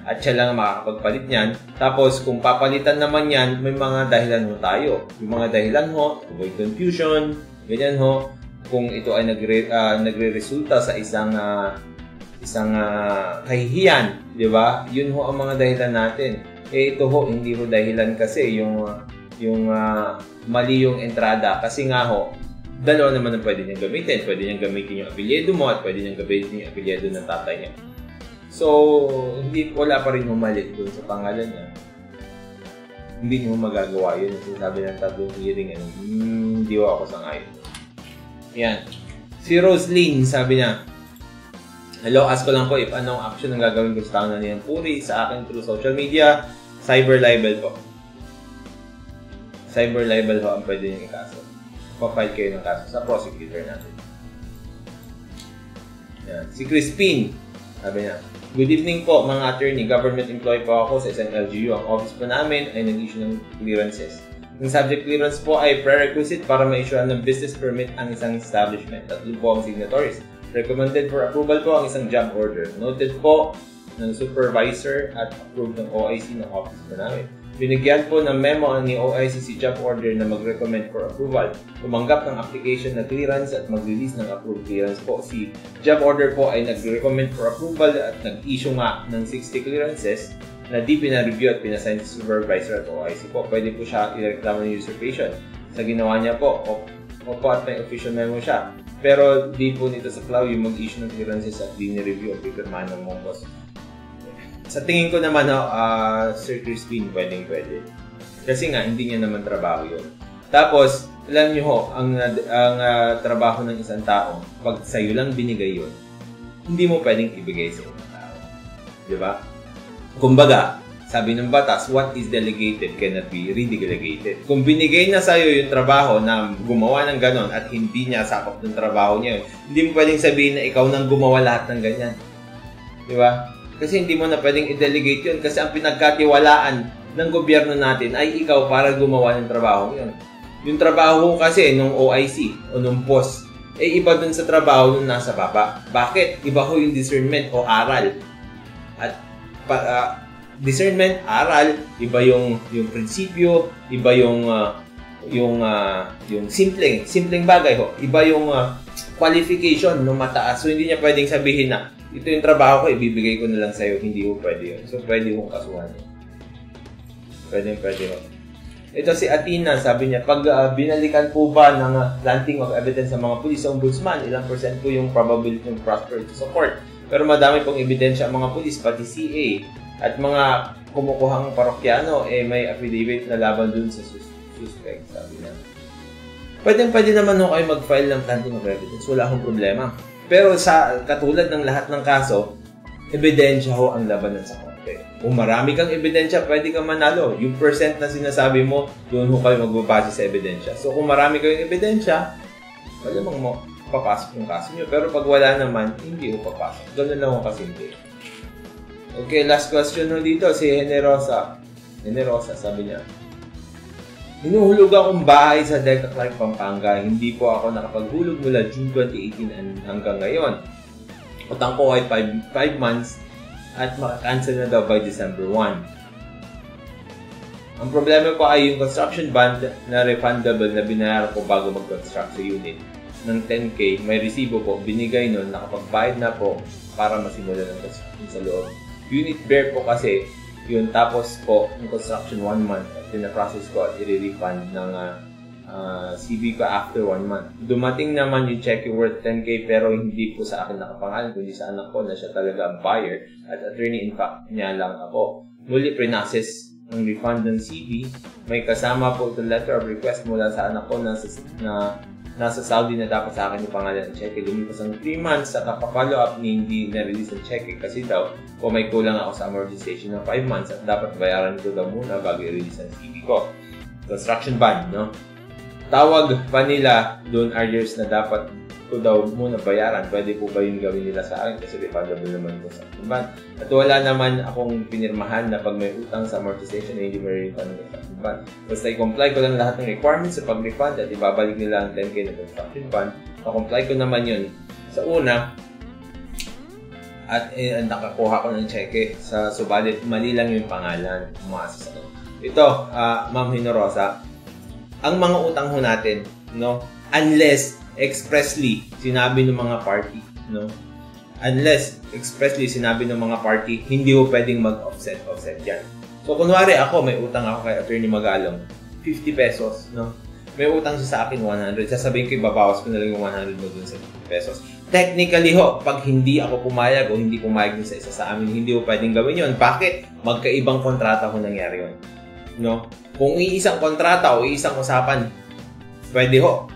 At siya lang ang makakapagpalit niyan. Tapos, kung papalitan naman yan, may mga dahilan ho tayo. Yung mga dahilan ho, avoid confusion, ganyan ho. Kung ito ay nagre-resulta sa isang kahihiyan, di ba? Yun ho ang mga dahilan natin. Ito ho, hindi ho dahilan kasi yung mali yung entrada. Kasi nga ho, dalawa naman ang pwede niyang gamitin. Pwede niyang gamitin yung apelyido mo at pwede niyang gamitin yung apelyido ng tatay niya. So, wala pa rin humalik doon sa pangalan niya. Hindi niyo magagawa yun. Sinasabi ng tatlong hearing, hindi ako sangayon. Yan. Si Roslyn, sabi niya, hello, ask ko lang po if anong action ang gagawin ko sa taon na niyang puri sa akin through social media. Cyber libel po. Cyber libel ho ang pwede niyong ikaso. Pa-file kayo ng kaso sa prosecutor natin. Yan. Si Crispin, sabi niya, good evening po mga attorney. Government employee po ako sa isang LGU. Ang office po namin ay nag-issue ng clearances. Ang subject clearance po ay prerequisite para ma-issuean ng business permit ang isang establishment. Tatlo po ang signatories. Recommended for approval po ang isang job order. Noted po ng supervisor at approved ng OIC ng office po namin. Binigyan po ng memo ni OIC si job order na mag-recommend for approval. Tumanggap ng application na clearance at mag-release ng approved clearance po. Si job order po ay nag-recommend for approval at nag-issue nga ng 60 clearances na di pinareview at pinasign sa supervisor at OIC po. Pwede po siya i-reklamo ng usurpation. Sa ginawa niya po, opo at may official memo siya. Pero di po nito sa cloud yung mag-issue ng clearances at di ni-review o pipirmahan ng mga boss. Sa tingin ko naman, Sir Crispin, pwede. Kasi nga, hindi niya naman trabaho yun. Tapos, alam niyo ho, ang trabaho ng isang tao, pag sa'yo lang binigay yun, hindi mo pwedeng ibigay sa ibang tao. Diba? Kumbaga, sabi ng batas, what is delegated cannot be redelegated. Kung binigay na sa'yo yung trabaho na gumawa ng ganon at hindi niya sakop ng trabaho niya yun, hindi mo pwedeng sabihin na ikaw nang gumawa lahat ng ganyan. Diba? Kasi hindi mo na pwedeng i-delegate yun kasi ang pinagkatiwalaan ng gobyerno natin ay ikaw para gumawa ng trabaho yun. Yung trabaho kasi nung OIC o nung boss, iba dun sa trabaho nung nasa baba. Bakit? Iba ho yung discernment o aral. At discernment, aral, iba yung prinsipyo, iba yung simpleng bagay ho. Iba yung qualification ng mataas. So hindi niya pwedeng sabihin na ito yung trabaho ko, ibibigay ko na lang sa'yo. Hindi ho pwede yun. So, pwede hong kasuhan yun. Pwede ho. Ito si Atina, sabi niya, pag binalikan po ba ng planting of evidence ng mga pulis sa ombudsman, ilang % po yung probability ng prosperity sa court. Pero madami pong ebidensya ang mga pulis, pati CA, at mga kumukuhang parokyano, may affidavit na laban dun sa suspect, sabi niya. Pwede naman ho kayo mag-file ng planting of evidence. Wala akong problema. Pero sa katulad ng lahat ng kaso, ebidensya ho ang labanan sa korte. Kung marami kang ebidensya, pwede kang manalo. Yung percent na sinasabi mo, doon ho kayo magbabase sa ebidensya. So kung marami kayong ebidensya, malamang mo papasok yung kaso nyo. Pero pag wala naman, hindi ho papasok. Ganun lang ho kasimple. Okay, last question ho dito. Si Generosa, sabi niya, Hinuhulog akong bahay sa Delta Clark, Pampanga. Hindi po ako nakapaghulog mula June 2018 hanggang ngayon. Utang ko ay 5 months at makakancel na daw by December 1. Ang problema ko ay yung construction bond na refundable na binayaran ko bago mag-construct sa unit ng 10K. May resibo po, binigay nun, nakapagbayad na po para masimula ng construction sa loob. Unit bear po kasi yun, tapos po yung construction 1 month at pinaprocess ko at i-refund ng CV ko after 1 month. Dumating naman yung check worth 10K pero hindi po sa akin nakapangalan kundi sa anak ko na siya talaga ang buyer at attorney in fact niya lang ako. Muli pre-process ng refund ng CV. May kasama po itong letter of request mula sa anak ko na nasa Saudi na dapat sa akin yung pangalan ng cheque. Lumipas ang 3 months sa kapapollow up ni hindi na-release ang cheque kasi daw kung may kulang ako sa amortization ng 5 months at dapat bayaran ko daw muna bago i-release ang CV ko. Construction bond, no? Tawag pa nila doon arrears na dapat ko daw muna bayaran. Pwede po ba yung gawin nila sa akin kasi refundable naman ko sa bond. At wala naman akong pinirmahan na pag may utang sa amortization na hindi ma-refund ng construction bond. Basta i-comply ko lang lahat ng requirements sa pag-refund at ibabalik nila ang 10K na construction bond. Na-comply ko naman yun sa una at nakakuha ko ng cheque sa subalit mali lang yung pangalan umasa sa akin. Ito, Ma'am Hinorosa, ang mga utang ho natin, no, unless expressly sinabi ng mga party, no, unless expressly sinabi ng mga party, hindi ho pwedeng mag-offset yan. So, kunwari ako, may utang ako kay Atty. Magalong, 50 pesos, no, may utang siya sa akin 100, sasabihin ko, ibabawas ko na lang yung 100 mo dun sa 50 pesos. Technically ho, pag hindi ako pumayag o hindi pumayag din sa isa sa amin, hindi ho pwedeng gawin yun. Bakit? Magkaibang kontrata ho nangyari yun. No? Kung iisang kontrata o iisang usapan, pwede ho,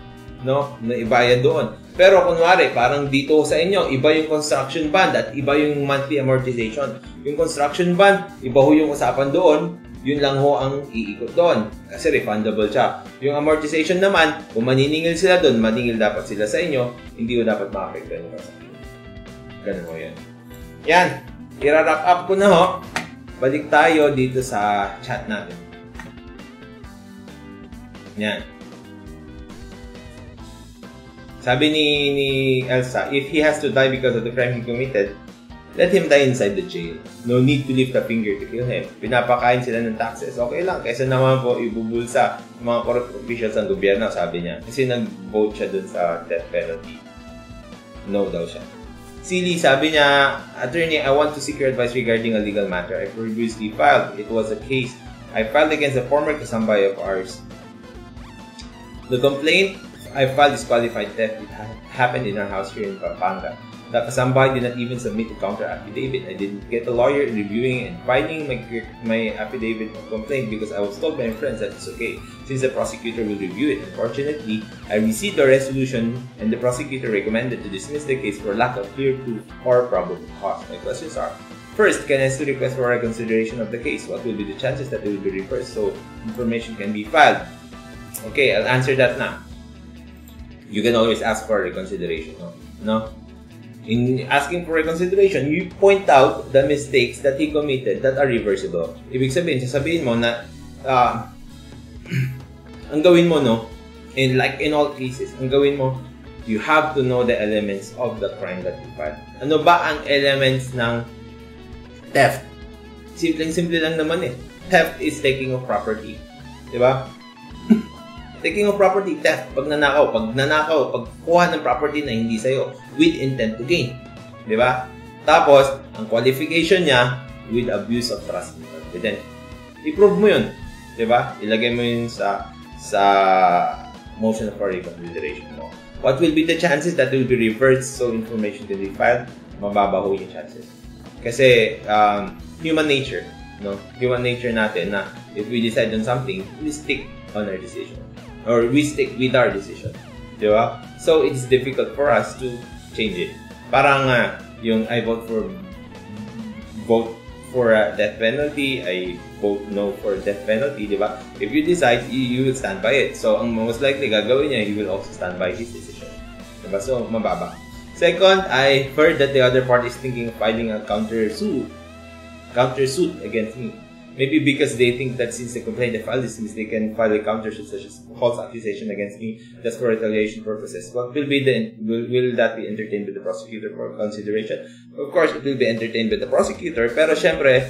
no, na ibayad doon. Pero kunwari, parang dito sa inyo, iba yung construction bond at iba yung monthly amortization. Yung construction bond, iba ho yung usapan doon, yun lang ho ang iikot doon. Kasi refundable siya. Yung amortization naman, kung maniningil sila doon, maningil dapat sila sa inyo, hindi ho dapat makapekta nyo sa inyo. Ganun ho yan. Yan, i-wrap up ko na ho. Balik tayo dito sa chat natin. Yan. Sabi ni Elsa, if he has to die because of the crime he committed, let him die inside the jail. No need to lift a finger to kill him. Pinapakain sila ng taxes. Okay lang. Kaysa naman po ibubulsa mga corrupt officials ng gobyerno, sabi niya. Kasi nag-vote siya dun sa death penalty. No daw siya. Silly, sabi niya, Attorney, I want to seek your advice regarding a legal matter I previously filed. It was a case I filed against a former kasambahay of ours. The complaint I filed is qualified theft. It happened in our house here in Pampanga. The kasambahay did not even submit a counter affidavit. I didn't get a lawyer reviewing and filing my affidavit of complaint because I was told by my friends that it's okay since the prosecutor will review it. Unfortunately, I received a resolution and the prosecutor recommended to dismiss the case for lack of clear proof or probable cause. My questions are, first, can I still request for reconsideration of the case? What will be the chances that it will be reversed so information can be filed? Okay, I'll answer that now. You can always ask for reconsideration. No? In asking for reconsideration, you point out the mistakes that he committed that are reversible. Ibig sabihin, sasabihin mo na ang gawin mo, no, in all cases, ang gawin mo, you have to know the elements of the crime that you filed. Ano ba ang elements ng theft? Simpleng-simple lang naman eh. Theft is taking of property. Diba? Taking of property, theft, pag kuha ng property na hindi sa'yo, with intent to gain. Diba? Tapos, ang qualification niya, with abuse of trust and confidence. I-prove mo yun. Diba? Ilagay mo yun sa motion for reconsideration mo. What will be the chances that it will be reversed so information can be filed? Mababaho yung chances. Kasi, human nature, no? Human nature natin na if we decide on something, we stick on our decision. Or we stick with our decision. Diba? So, it's difficult for us to change it. Parang yung I vote for death penalty, I vote no for death penalty, diba? If you decide, you will stand by it. So, ang most likely gagawin niya, he will also stand by his decision. Diba? So, mababa. Second, I heard that the other party is thinking of filing a counter suit against me. Maybe because they think that since the complainant filed dismiss, they can file a counter such as false accusation against me just for retaliation purposes. What will be will that be entertained by the prosecutor for consideration? Of course, it will be entertained by the prosecutor, pero syempre,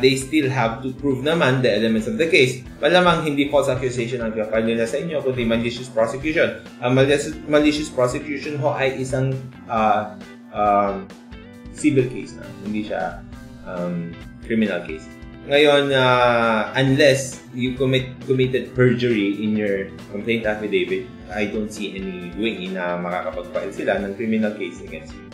they still have to prove naman the elements of the case. Malamang hindi false accusation ang file nila sa inyo, kundi malicious prosecution. Ang malicious prosecution ho ay isang civil case na, hindi siya criminal case. Ngayon, unless you committed perjury in your complaint affidavit, I don't see any way na makakapag-file sila ng criminal case against you.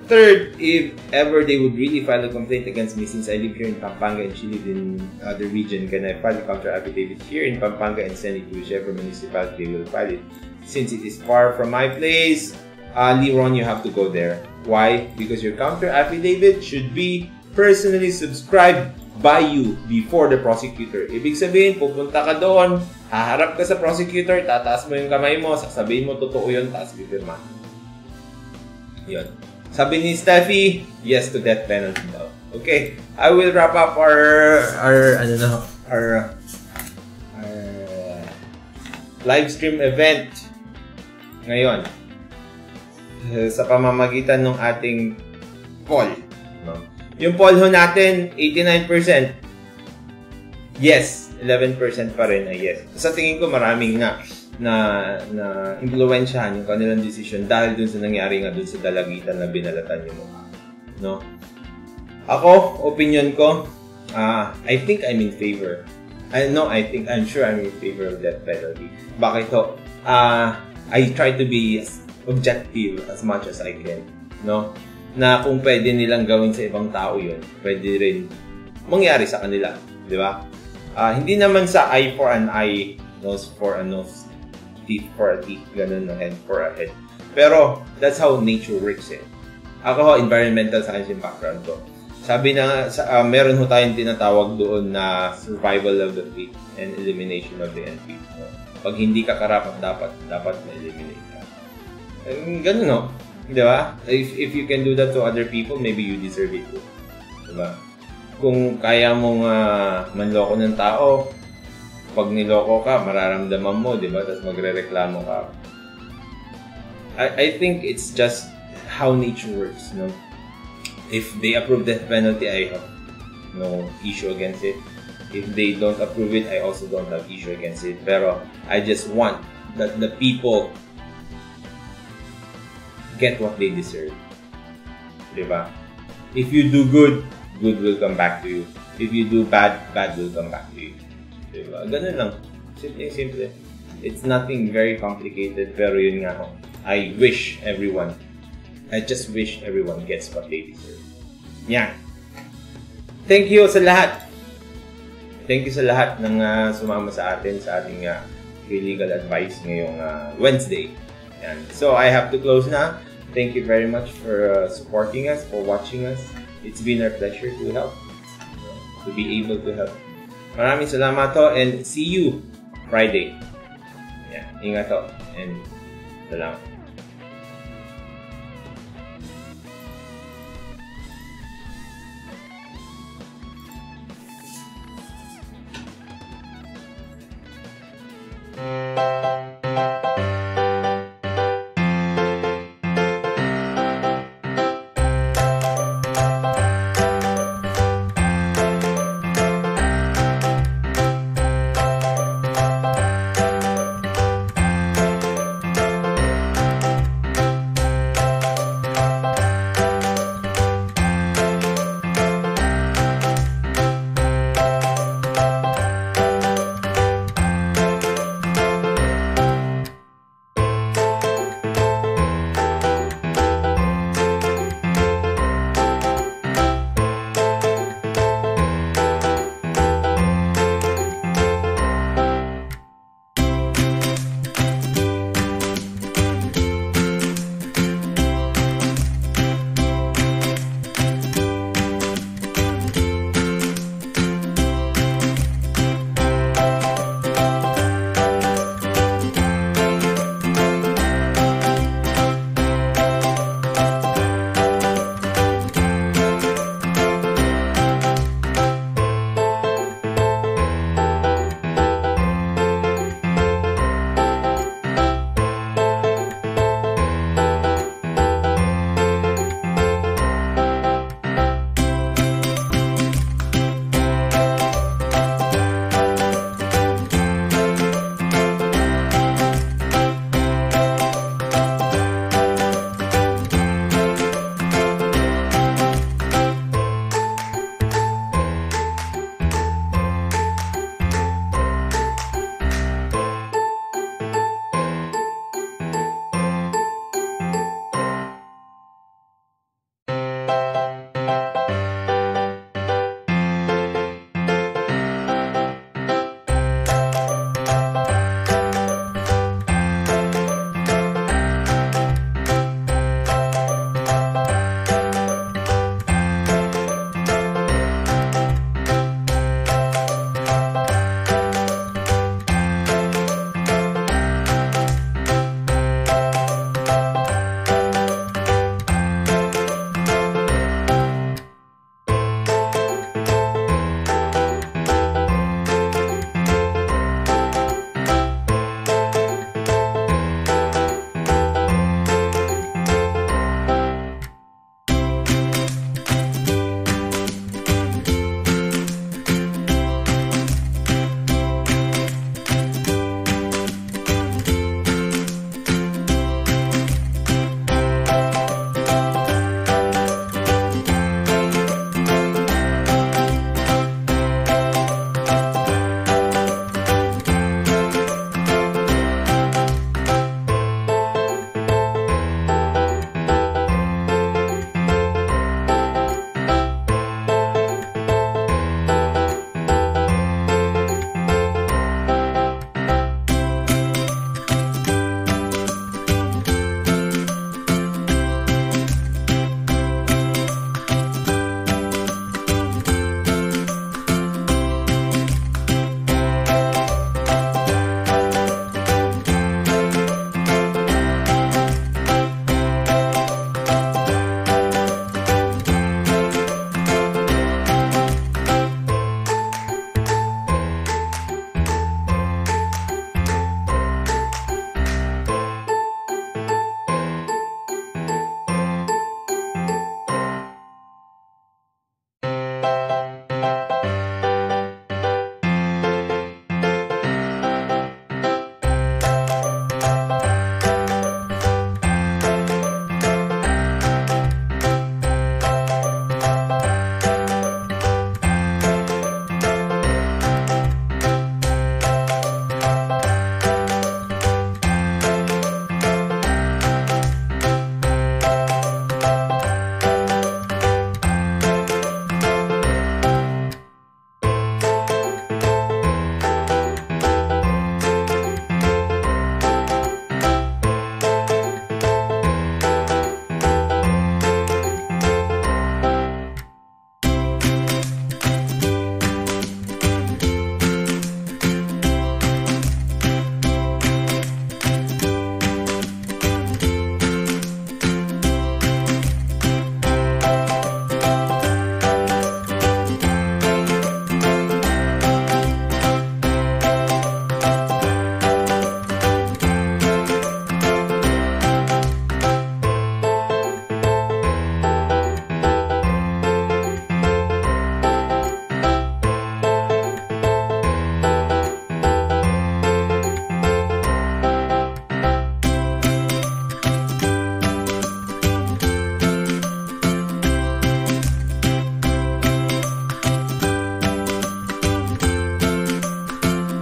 Third, if ever they would really file a complaint against me, since I live here in Pampanga and she lives in other region, can I file a counter affidavit here in Pampanga and send it to whichever municipality will file it? Since it is far from my place, Leron, you have to go there. Why? Because your counter affidavit should be personally subscribed by you before the prosecutor. Ibig sabihin, pupunta ka doon, haharap ka sa prosecutor, tataas mo yung kamay mo, sasabihin mo totoo yun, taas pipirma. Yun. Sabi ni Steffi, yes to death penalty daw. Okay, I will wrap up our live stream event ngayon sa pamamagitan ng ating poll. No? Yung poll ho natin, 89% yes, 11% pa rin ay yes. Sa tingin ko maraming na impluwensyahan yung kanilang decision dahil dun sa nangyari nga dun sa dalagitan na binalatan yung mukha. No? Ako, opinion ko, I think I'm in favor. I'm sure I'm in favor of death penalty. Bakit ho? I try to be objective as much as I can. No? Na kung pwede nilang gawin sa ibang tao yun, pwede rin mangyari sa kanila. Di ba? Hindi naman sa eye for an eye, nose for a nose, teeth for a teeth, ganun, head for a head. Pero, that's how nature works eh. Ako ho, environmental science yung background ko. Sabi na, meron ho tayong tinatawag doon na survival of the fit and elimination of the unfit. Pag hindi ka karapat, dapat ma-eliminate ka. Ganun no? Di ba? If you can do that to other people, maybe you deserve it too. Di ba? Kung kaya mong manloko ng tao, pag niloko ka, mararamdaman mo, di ba? Tapos magre-reklamo ka. I think it's just how nature works, no? If they approve death penalty, I have no issue against it. If they don't approve it, I also don't have issue against it. Pero I just want that the people get what they deserve. Di ba? If you do good, good will come back to you. If you do bad, bad will come back to you. Diba? Ganun lang. Simple. It's nothing very complicated, pero yun nga ho. I just wish everyone gets what they deserve. Yan. Thank you sa lahat. Thank you sa lahat ng sumama sa atin sa ating free legal advice ngayong Wednesday. Yan. So, I have to close na. Thank you very much for supporting us, for watching us. It's been our pleasure to help. To be able to help. Maraming salamat to and see you Friday. Yeah, ingat to and salamat.